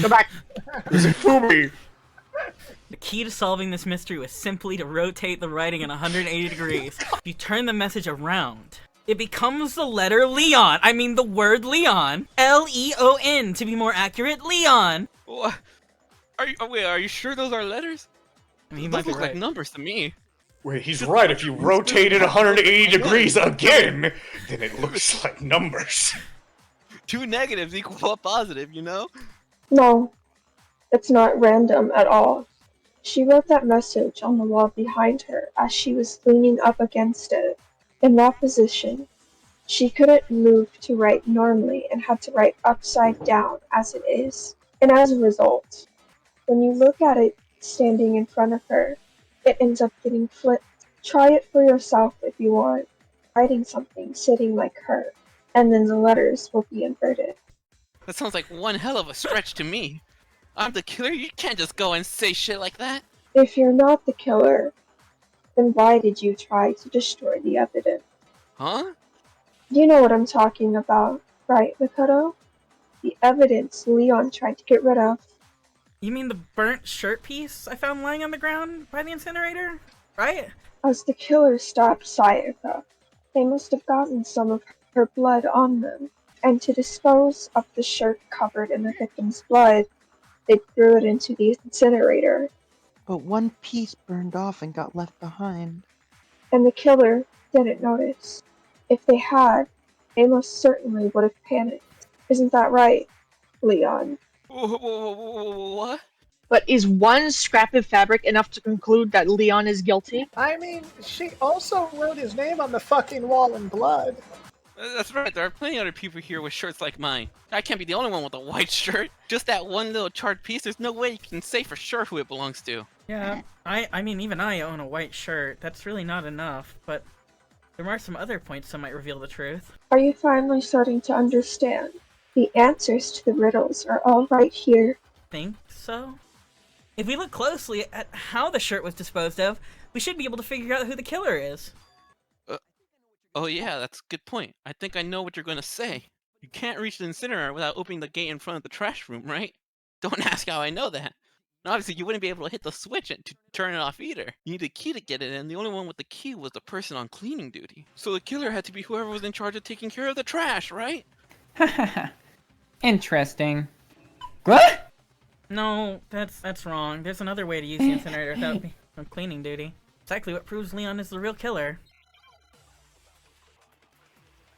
Go back. Fumi! The key to solving this mystery was simply to rotate the writing in 180 degrees. If you turn the message around, it becomes the letter Leon. I mean the word Leon. L-E-O-N, to be more accurate, Leon. What? Are you sure those are letters? I mean, you Those might be look like right. numbers to me. Wait, he's right. If you rotate it 180 degrees again, then it looks like numbers. 2 negatives equal a positive, you know? No, it's not random at all. She wrote that message on the wall behind her as she was leaning up against it. In that position, she couldn't move to write normally and had to write upside down as it is. And as a result, when you look at it standing in front of her, it ends up getting flipped. Try it for yourself if you want. Writing something sitting like her, and then the letters will be inverted. That sounds like one hell of a stretch to me. I'm the killer, you can't just go and say shit like that. If you're not the killer, then why did you try to destroy the evidence? Huh? You know what I'm talking about, right, Makoto? The evidence Leon tried to get rid of. You mean the burnt shirt piece I found lying on the ground by the incinerator? Right? As the killer stabbed Sayaka, they must have gotten some of her blood on them, and to dispose of the shirt covered in the victim's blood, they threw it into the incinerator. But one piece burned off and got left behind. And the killer didn't notice. If they had, they most certainly would have panicked. Isn't that right, Leon? What? But is one scrap of fabric enough to conclude that Leon is guilty? I mean, she also wrote his name on the fucking wall in blood. That's right, there are plenty other people here with shirts like mine. I can't be the only one with a white shirt. Just that one little charred piece, there's no way you can say for sure who it belongs to. Yeah, I mean, even I own a white shirt. That's really not enough, but There are some other points that might reveal the truth. Are you finally starting to understand? The answers to the riddles are all right here. Think so? If we look closely at how the shirt was disposed of, we should be able to figure out who the killer is. Oh yeah, that's a good point. I think I know what you're gonna say. You can't reach the incinerator without opening the gate in front of the trash room, right? Don't ask how I know that. And obviously, you wouldn't be able to hit the switch to turn it off either. You need a key to get it in, and the only one with the key was the person on cleaning duty. So the killer had to be whoever was in charge of taking care of the trash, right? Interesting. What? No, that's wrong. There's another way to use the incinerator without being on cleaning duty. Exactly what proves Leon is the real killer.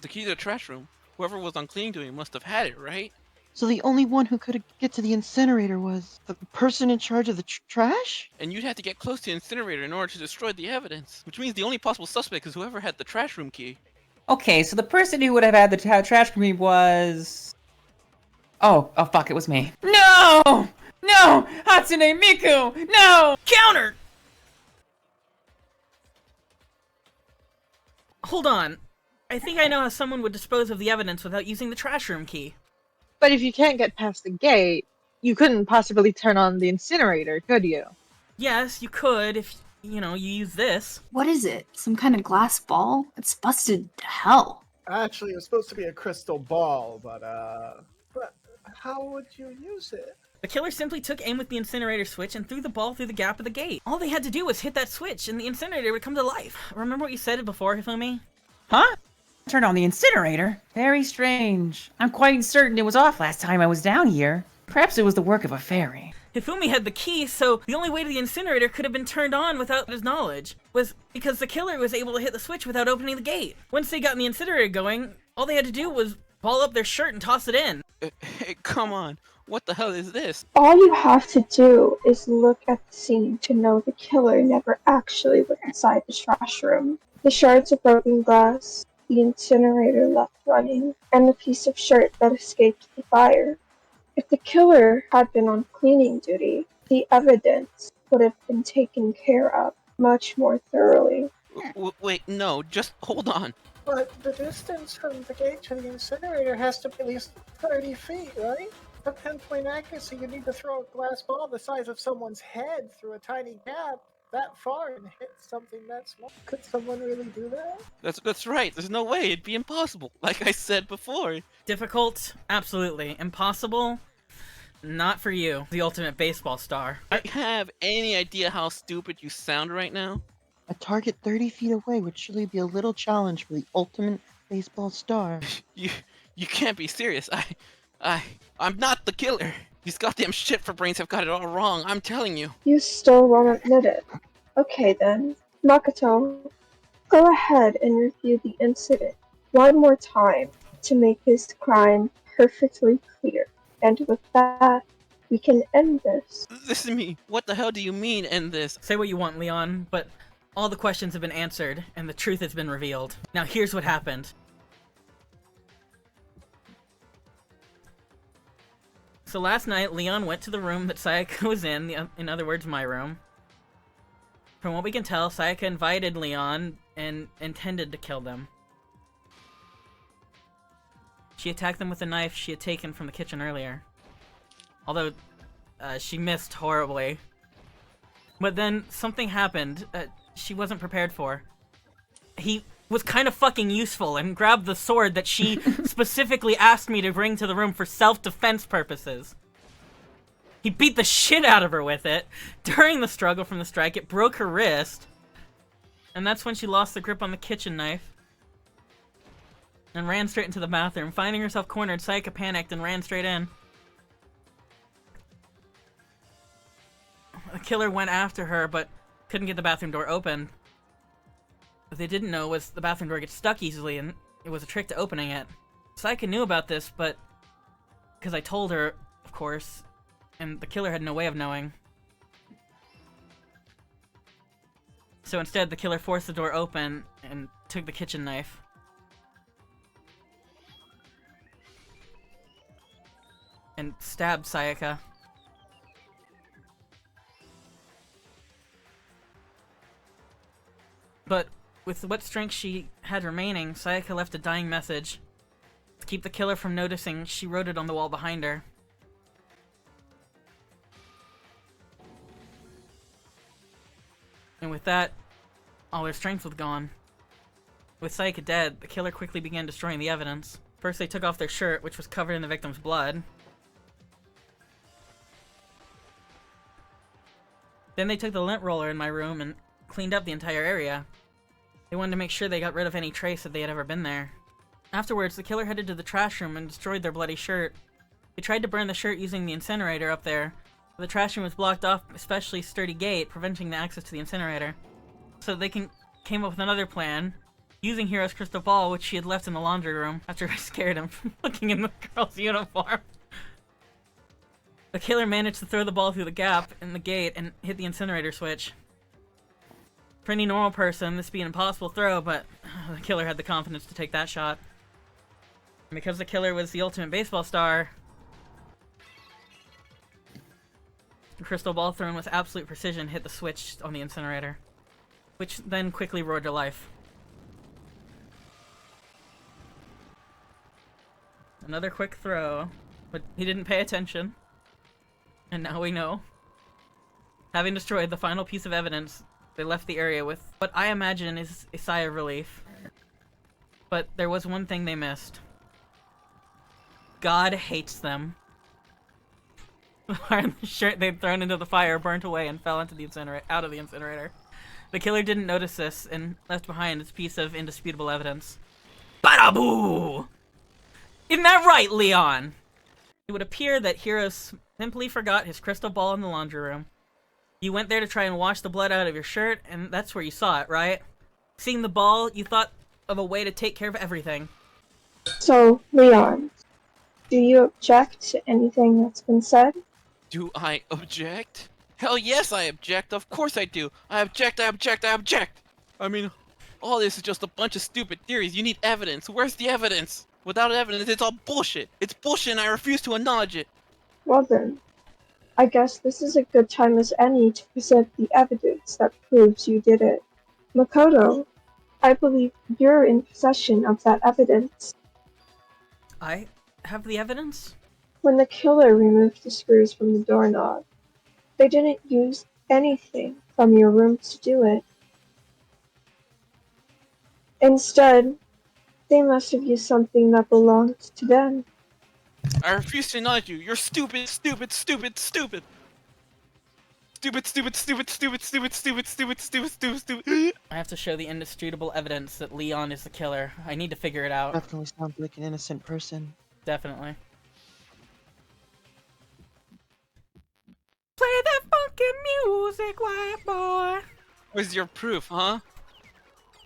The key to the trash room. Whoever was on cleaning duty must have had it, right? So the only one who could get to the incinerator was the person in charge of the trash? And you'd have to get close to the incinerator in order to destroy the evidence. Which means the only possible suspect is whoever had the trash room key. Okay, so the person who would have had the trash for me was... Oh, fuck, it was me. No! No! Hatsune Miku! No! Counter! Hold on. I think I know how someone would dispose of the evidence without using the trash room key. But if you can't get past the gate, you couldn't possibly turn on the incinerator, could you? Yes, you could if, you use this. What is it? Some kind of glass ball? It's busted to hell. Actually, it was supposed to be a crystal ball, but how would you use it? The killer simply took aim with the incinerator switch and threw the ball through the gap of the gate. All they had to do was hit that switch and the incinerator would come to life. Remember what you said before, Hifumi? Huh? Turn on the incinerator? Very strange. I'm quite certain it was off last time I was down here. Perhaps it was the work of a fairy. Hifumi had the key, so the only way to the incinerator could have been turned on without his knowledge was because the killer was able to hit the switch without opening the gate. Once they got the incinerator going, all they had to do was ball up their shirt and toss it in. Hey, come on. What the hell is this? All you have to do is look at the scene to know the killer never actually went inside the trash room. The shards of broken glass, the incinerator left running, and the piece of shirt that escaped the fire. If the killer had been on cleaning duty, the evidence would have been taken care of much more thoroughly. Wait, no, just hold on. But the distance from the gate to the incinerator has to be at least 30 feet, right? For pinpoint accuracy, you need to throw a glass ball the size of someone's head through a tiny gap that far and hit something that small. Could someone really do that? That's right. There's no way. It'd be impossible. Like I said before. Difficult? Absolutely. Impossible? Not for you, the ultimate baseball star. Do you have any idea how stupid you sound right now? A target 30 feet away would surely be a little challenge for the ultimate baseball star. You can't be serious. I'm not the killer. These goddamn shit for brains have got it all wrong. I'm telling you. You still won't admit it. Okay then, Makoto, go ahead and review the incident one more time to make this crime perfectly clear. And with that, we can end this. Listen to me. What the hell do you mean end this? Say what you want, Leon, but all the questions have been answered, and the truth has been revealed. Now here's what happened. So last night, Leon went to the room that Sayaka was in other words, my room. From what we can tell, Sayaka invited Leon and intended to kill them. She attacked them with a knife she had taken from the kitchen earlier. Although, she missed horribly. But then, something happened she wasn't prepared for. He was kind of fucking useful and grabbed the sword that she specifically asked me to bring to the room for self-defense purposes. He beat the shit out of her with it. During the struggle from the strike, it broke her wrist. And that's when she lost the grip on the kitchen knife. And ran straight into the bathroom. Finding herself cornered, Sayaka panicked and ran straight in. The killer went after her, but couldn't get the bathroom door open. What they didn't know was the bathroom door gets stuck easily, and it was a trick to opening it. Sayaka knew about this, but because I told her, of course, and the killer had no way of knowing. So instead, the killer forced the door open and took the kitchen knife. And stabbed Sayaka. But With what strength she had remaining, Sayaka left a dying message. To keep the killer from noticing, she wrote it on the wall behind her. And with that, all her strength was gone. With Sayaka dead, the killer quickly began destroying the evidence. First they took off their shirt, which was covered in the victim's blood. Then they took the lint roller in my room and cleaned up the entire area. They wanted to make sure they got rid of any trace that they had ever been there. Afterwards, the killer headed to the trash room and destroyed their bloody shirt. They tried to burn the shirt using the incinerator up there, but the trash room was blocked off a especially sturdy gate, preventing the access to the incinerator. So they came up with another plan, using Hiro's crystal ball, which she had left in the laundry room after I scared him from looking in the girl's uniform. The killer managed to throw the ball through the gap in the gate and hit the incinerator switch. For any normal person, this would be an impossible throw, but the killer had the confidence to take that shot. And because the killer was the ultimate baseball star, the crystal ball thrown with absolute precision hit the switch on the incinerator, which then quickly roared to life. Another quick throw, but he didn't pay attention. And now we know. Having destroyed the final piece of evidence, they left the area with what I imagine is a sigh of relief. But there was one thing they missed. God hates them. The shirt they'd thrown into the fire burnt away and fell into the out of the incinerator. The killer didn't notice this and left behind this piece of indisputable evidence. Bada-boo! Isn't that right, Leon? It would appear that Hiro simply forgot his crystal ball in the laundry room. You went there to try and wash the blood out of your shirt, and that's where you saw it, right? Seeing the ball, you thought of a way to take care of everything. So, Leon, do you object to anything that's been said? Do I object? Hell yes, I object. Of course I do. I object, I object, I object. I mean, all this is just a bunch of stupid theories. You need evidence. Where's the evidence? Without evidence, it's all bullshit. It's bullshit and I refuse to acknowledge it. Well then, I guess this is a good time as any to present the evidence that proves you did it. Makoto, I believe you're in possession of that evidence. I have the evidence? When the killer removed the screws from the doorknob, they didn't use anything from your room to do it. Instead, they must have used something that belonged to them. I refuse to acknowledge you. You're stupid, stupid, stupid, stupid. Stupid, stupid, stupid, stupid, stupid, stupid, stupid, stupid, stupid, stupid. I have to show the indisputable evidence that Leon is the killer. I need to figure it out. Definitely sounds like an innocent person. Definitely. Play that funky music, white boy. Where's your proof, huh?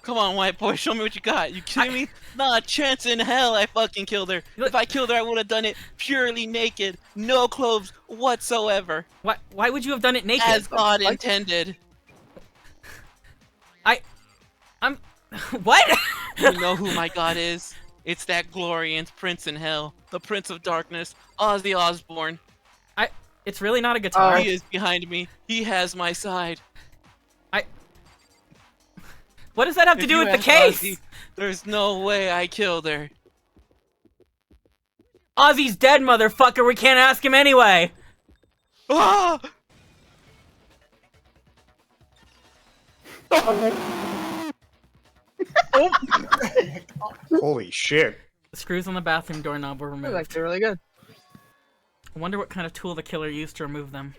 Come on, white boy, show me what you got. You kidding me? Not a chance in hell I fucking killed her. If I killed her, I would have done it purely naked. No clothes whatsoever. Why would you have done it naked? As God intended. I'm... What? You know who my God is? It's that glorious prince in hell. The Prince of Darkness, Ozzy Osbourne. It's really not a guitar. He is behind me. He has my side. What does that have to do with the case? Ozzy, there's no way I killed her. Ozzy's dead, motherfucker. We can't ask him anyway. Ah! Holy shit. The screws on the bathroom doorknob were That's removed. actually really good. I wonder what kind of tool the killer used to remove them.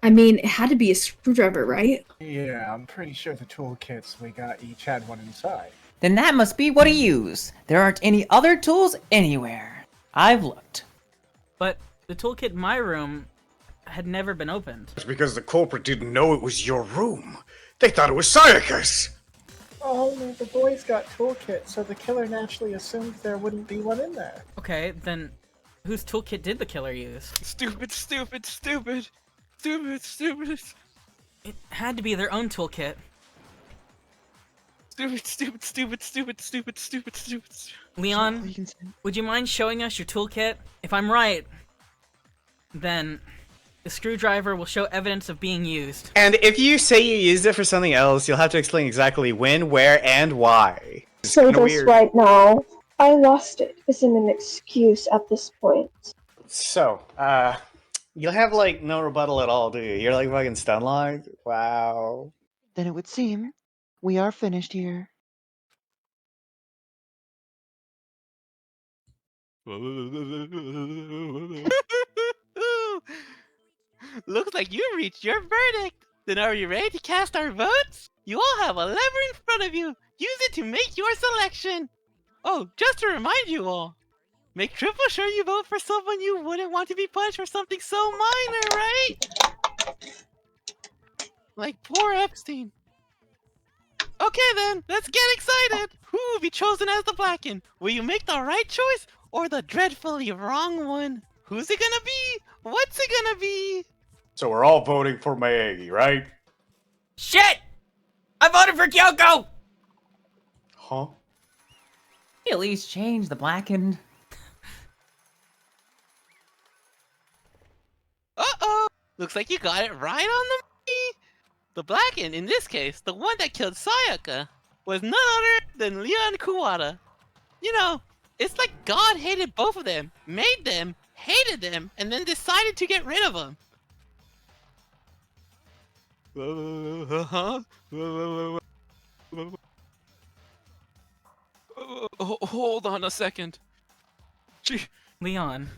I mean, it had to be a screwdriver, right? Yeah, I'm pretty sure the toolkits we got each had one inside. Then that must be what he used. There aren't any other tools anywhere. I've looked. But the toolkit in my room had never been opened. It's because the culprit didn't know it was your room. They thought it was Sayaka's. Only the boys got toolkits, so the killer naturally assumed there wouldn't be one in there. Okay, then whose toolkit did the killer use? Stupid, stupid, stupid. Stupid, stupid. It had to be their own toolkit. Stupid, stupid, stupid, stupid, stupid, stupid, stupid. Leon, would you mind showing us your toolkit? If I'm right, then The screwdriver will show evidence of being used. And if you say you used it for something else, you'll have to explain exactly when, where, and why. It's So kinda this weird. right now, I lost it isn't an excuse at this point. So, you'll have, like, no rebuttal at all, do you? You're, like, fucking stun-locked? Wow. Then it would seem we are finished here. Looks like you reached your verdict. Then are you ready to cast our votes? You all have a lever in front of you. Use it to make your selection. Oh, just to remind you all, make triple sure you vote for someone you wouldn't want to be punished for something so minor, right? Like poor Epstein. Okay then, let's get excited! Who will be chosen as the Blacken? Will you make the right choice or the dreadfully wrong one? Who's it gonna be? What's it gonna be? So we're all voting for Mayagi, right? Shit! I voted for Kyoko! Huh? At least change the blackened. Uh-oh! Looks like you got it right on the money! The Blacken, in this case, the one that killed Sayaka, was none other than Leon Kuwata. You know, it's like God hated both of them, made them, hated them, and then decided to get rid of them. Hold on a second. Gee, Leon.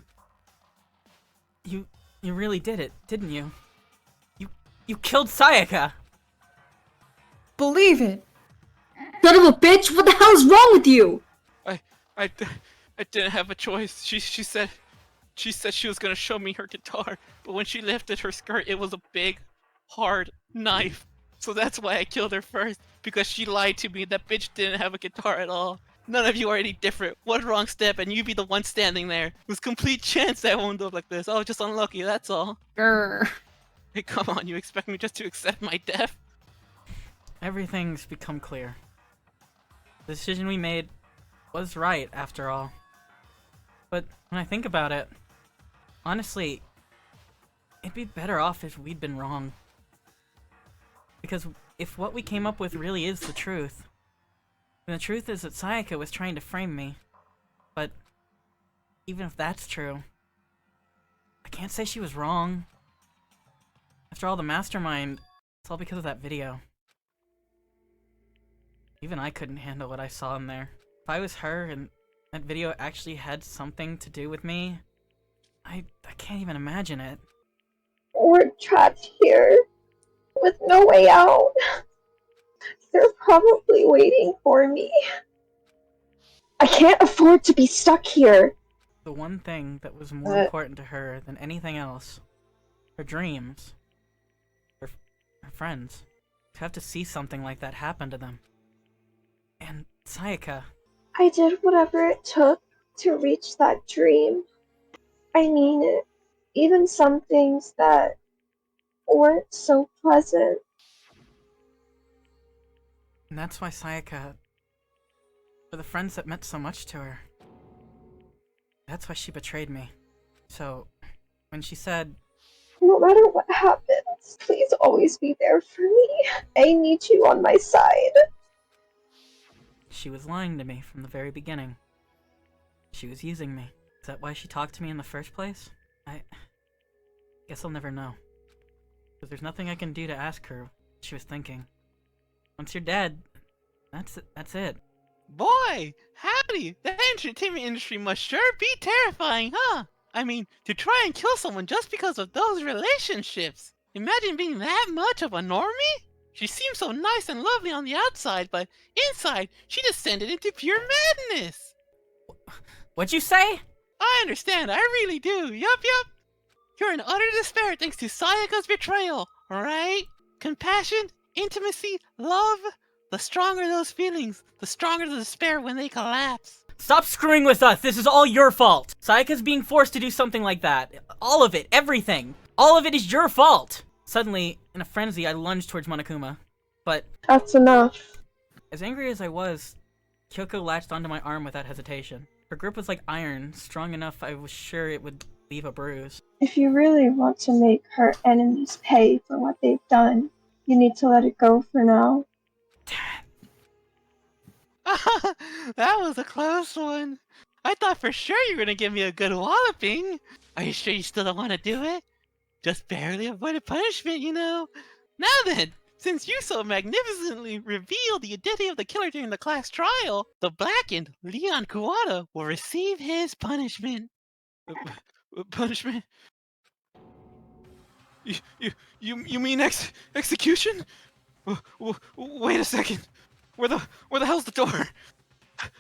You really did it, didn't you? You killed Sayaka! Believe it! Son of a bitch, what the hell is wrong with you? I didn't have a choice. She said she was gonna show me her guitar, but when she lifted her skirt, it was a big, hard knife. So that's why I killed her first, because she lied to me. That bitch didn't have a guitar at all. None of you are any different. One wrong step and you'd be the one standing there. It was complete chance that I wound up like this. I was just unlucky, that's all. Grr. Hey, come on, you expect me just to accept my death? Everything's become clear. The decision we made was right, after all. But when I think about it, honestly, it'd be better off if we'd been wrong. Because if what we came up with really is the truth, then the truth is that Sayaka was trying to frame me. But even if that's true, I can't say she was wrong. After all, the mastermind, it's all because of that video. Even I couldn't handle what I saw in there. If I was her and that video actually had something to do with me, I can't even imagine it. We're trapped here with no way out. They're probably waiting for me. I can't afford to be stuck here. The one thing that was more important to her than anything else, her dreams, her friends, to have to see something like that happen to them. And Sayaka. I did whatever it took to reach that dream. I mean it. Even some things that weren't so pleasant. And that's why Sayaka, for the friends that meant so much to her, that's why she betrayed me. So, when she said, No matter what happens, please always be there for me. I need you on my side. she was lying to me from the very beginning. She was using me. Is that why she talked to me in the first place? I guess I'll never know. Because there's nothing I can do to ask her what she was thinking. Once you're dead, that's it. Boy, howdy! The entertainment industry must sure be terrifying, huh? I mean, to try and kill someone just because of those relationships. Imagine being that much of a normie? She seems so nice and lovely on the outside, but inside, she descended into pure madness. What'd you say? I understand, I really do. Yup. You're in utter despair thanks to Sayaka's betrayal, right? Compassion, intimacy, love. The stronger those feelings, the stronger the despair when they collapse. Stop screwing with us! This is all your fault! Sayaka's being forced to do something like that. All of it, everything. All of it is your fault! Suddenly, in a frenzy, I lunged towards Monokuma. But That's enough. as angry as I was, Kyoko latched onto my arm without hesitation. Her grip was like iron, strong enough I was sure it would leave a bruise. If you really want to make her enemies pay for what they've done, you need to let it go for now. That was a close one. I thought for sure you were gonna give me a good walloping. Are you sure you still don't want to do it? Just barely avoided punishment, you know. Now then, since you so magnificently revealed the identity of the killer during the class trial, the blackened Leon Kuwata will receive his punishment. Punishment? You mean execution? Wait a second. Where the hell's the door?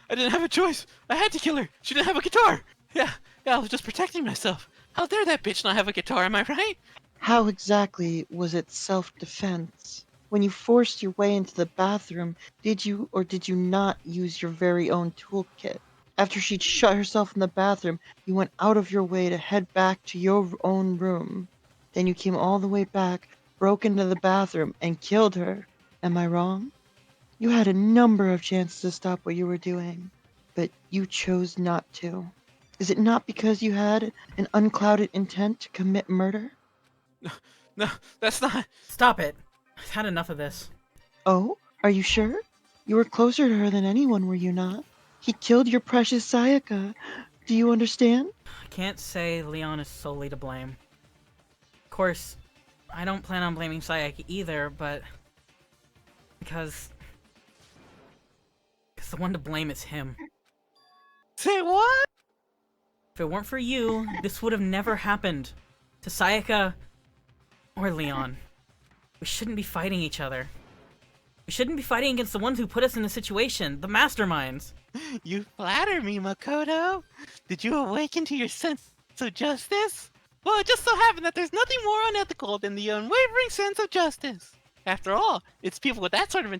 I didn't have a choice. I had to kill her. She didn't have a guitar. Yeah, I was just protecting myself. How dare that bitch not have a guitar, am I right? How exactly was it self-defense? When you forced your way into the bathroom, did you or did you not use your very own toolkit? After she'd shut herself in the bathroom, you went out of your way to head back to your own room. Then you came all the way back, broke into the bathroom, and killed her. Am I wrong? You had a number of chances to stop what you were doing, but you chose not to. Is it not because you had an unclouded intent to commit murder? No, that's not. Stop it. I've had enough of this. Oh, are you sure? You were closer to her than anyone, were you not? He killed your precious Sayaka. Do you understand? I can't say Leon is solely to blame. Of course, I don't plan on blaming Sayaka either, but... Because the one to blame is him. Say what? If it weren't for you, this would have never happened. To Sayaka or Leon. We shouldn't be fighting each other. We shouldn't be fighting against the ones who put us in the situation, the masterminds. You flatter me, Makoto. Did you awaken to your sense of justice? Well, it just so happened that there's nothing more unethical than the unwavering sense of justice. After all, it's people with that sort of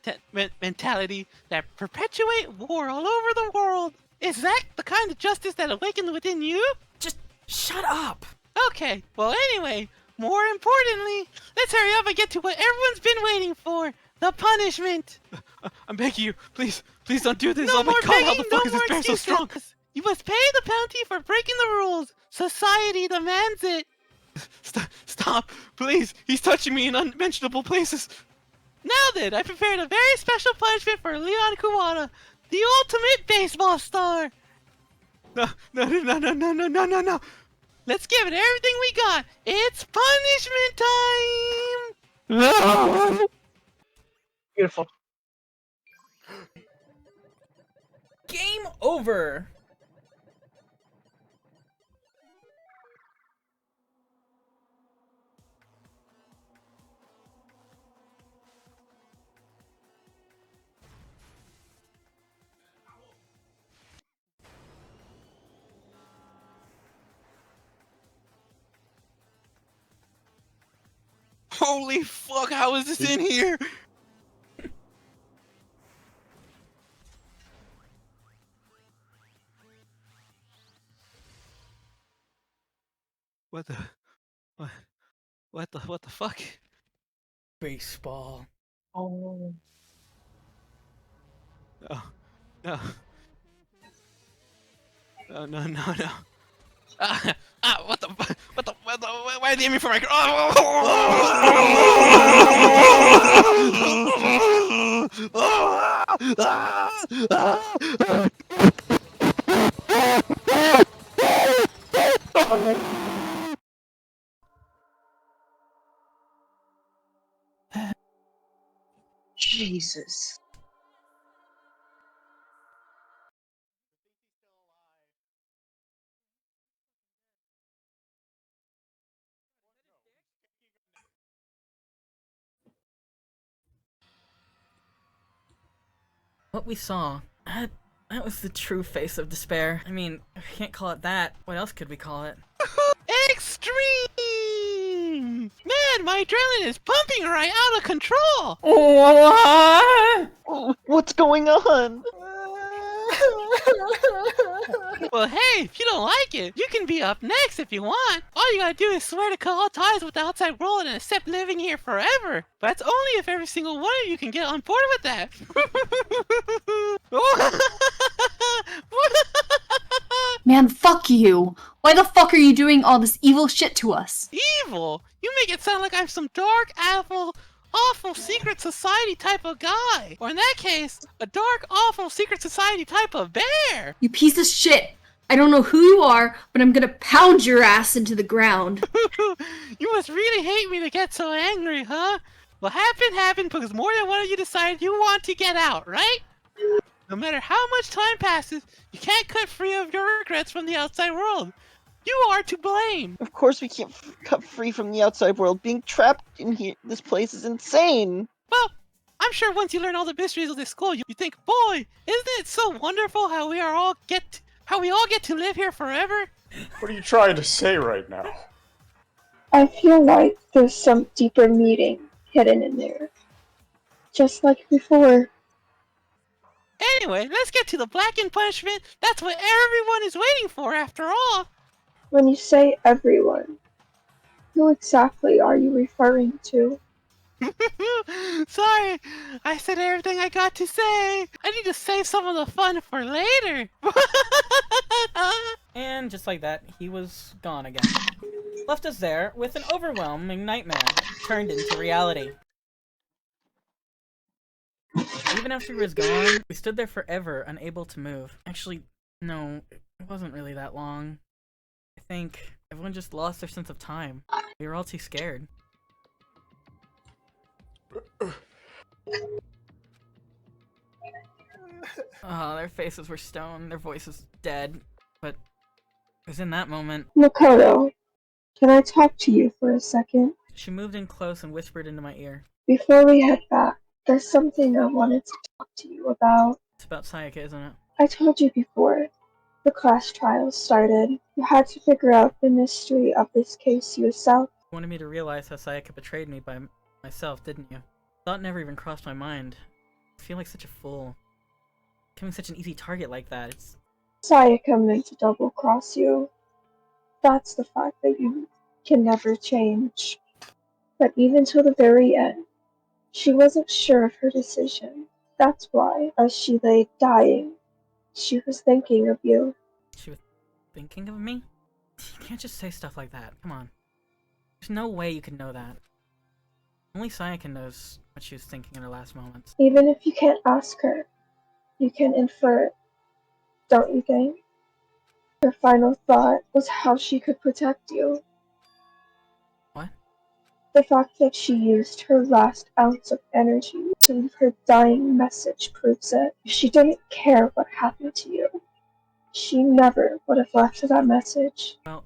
mentality that perpetuate war all over the world. Is that the kind of justice that awakened within you? Just shut up. Okay, well anyway, more importantly, let's hurry up and get to what everyone's been waiting for. The punishment! I'm begging you, please don't do this. No Oh my more god, how begging, the fuck no is this more bear so strong? excuses. You must pay the penalty for breaking the rules. Society demands it. Stop, please. He's touching me in unmentionable places. Now then, I prepared a very special punishment for Leon Kuwata, the ultimate baseball star. No. Let's give it everything we got. It's punishment time. Beautiful. Game over. Holy fuck, how is this in here? What the fuck? Baseball. Oh. No. No. What the, why are they aiming for my, Jesus. What we saw, that was the true face of despair. I mean, if we can't call it that, what else could we call it? Extreme! Man, my adrenaline is pumping right out of control! Oh, what's going on? Well, hey, if you don't like it, you can be up next if you want. All you gotta do is swear to cut all ties with the outside world and accept living here forever. But that's only if every single one of you can get on board with that. Man, fuck you! Why the fuck are you doing all this evil shit to us? Evil? You make it sound like I'm some dark, awful secret society type of guy. Or in that case, a dark, awful secret society type of bear. You piece of shit! I don't know who you are, but I'm gonna pound your ass into the ground. You must really hate me to get so angry, huh? What happened because more than one of you decided you want to get out, right? No matter how much time passes, you can't cut free of your regrets from the outside world. You are to blame. Of course we can't cut free from the outside world. Being trapped in here, this place is insane. Well, I'm sure once you learn all the mysteries of this school, you think, boy, isn't it so wonderful how we all get to live here forever? What are you trying to say right now? I feel like there's some deeper meaning hidden in there. Just like before. Anyway, let's get to the blackened punishment. That's what everyone is waiting for, after all. When you say everyone, who exactly are you referring to? Sorry, I said everything I got to say. I need to save some of the fun for later. And just like that, he was gone again. Left us there with an overwhelming nightmare turned into reality. Even after he was gone, we stood there forever, unable to move. Actually, no, it wasn't really that long. I think everyone just lost their sense of time. We were all too scared. Oh, their faces were stone, their voices dead. But it was in that moment. Makoto, can I talk to you for a second? She moved in close and whispered into my ear. Before we head back, there's something I wanted to talk to you about. It's about Sayaka, isn't it? I told you before, the class trials started. You had to figure out the mystery of this case yourself. You wanted me to realize how Sayaka betrayed me by myself, didn't you? Thought never even crossed my mind. I feel like such a fool. Becoming such an easy target like that, it's... Sayaka meant to double-cross you. That's the fact that you can never change. But even till the very end, she wasn't sure of her decision. That's why, as she lay dying, she was thinking of you. She was thinking of me? You can't just say stuff like that, come on. There's no way you could know that. Only Sayaka knows what she was thinking in her last moments. Even if you can't ask her, you can infer it, don't you think? Her final thought was how she could protect you. What? The fact that she used her last ounce of energy to leave her dying message proves it. If she didn't care what happened to you, she never would have left that message. Well,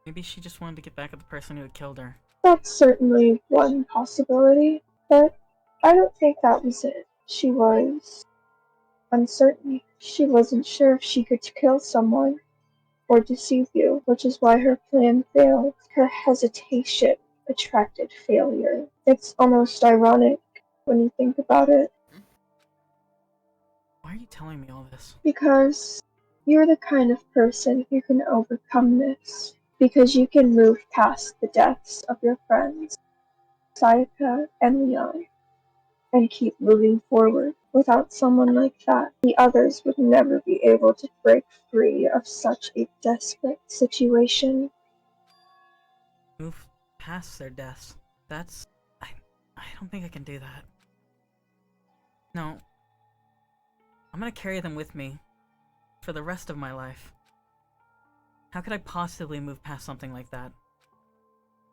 maybe she just wanted to get back at the person who had killed her. That's certainly one possibility, but I don't think that was it. She was uncertain. She wasn't sure if she could kill someone or deceive you, which is why her plan failed. Her hesitation attracted failure. It's almost ironic when you think about it. Why are you telling me all this? Because you're the kind of person who can overcome this. Because you can move past the deaths of your friends, Sayaka and Leon, and keep moving forward. Without someone like that, the others would never be able to break free of such a desperate situation. Move past their deaths. That's... I don't think I can do that. No. I'm gonna carry them with me for the rest of my life. How could I possibly move past something like that?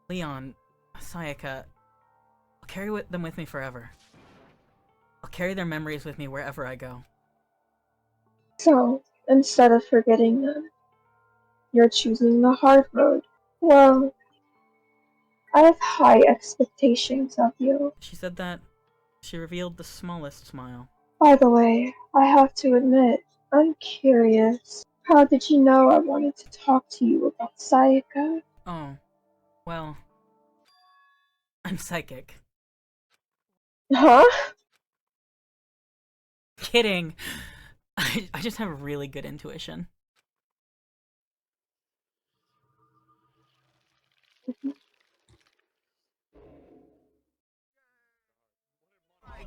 Leon, Sayaka, I'll carry them with me forever. I'll carry their memories with me wherever I go. So, instead of forgetting them, you're choosing the hard road. Well, I have high expectations of you. She said that. She revealed the smallest smile. By the way, I have to admit, I'm curious. How did you know I wanted to talk to you about Sayaka? Oh, well, I'm psychic. Huh? Kidding. I just have really good intuition.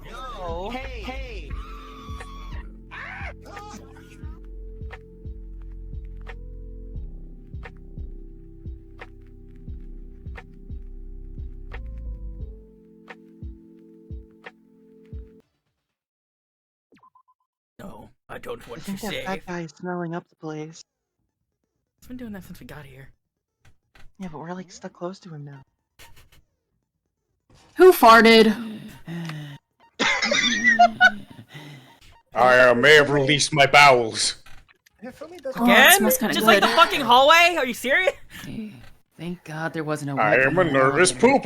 No. Hey. I don't I want to think that say. fat guy is smelling up the place. He's been doing that since we got here. Yeah, but we're like stuck close to him now. Who farted? I may have released my bowels. Hifumi doesn't Oh, that Again? smells kinda Just like the good. fucking hallway? Are you serious? Thank God there wasn't a I weapon am a in the nervous elevator. pooper.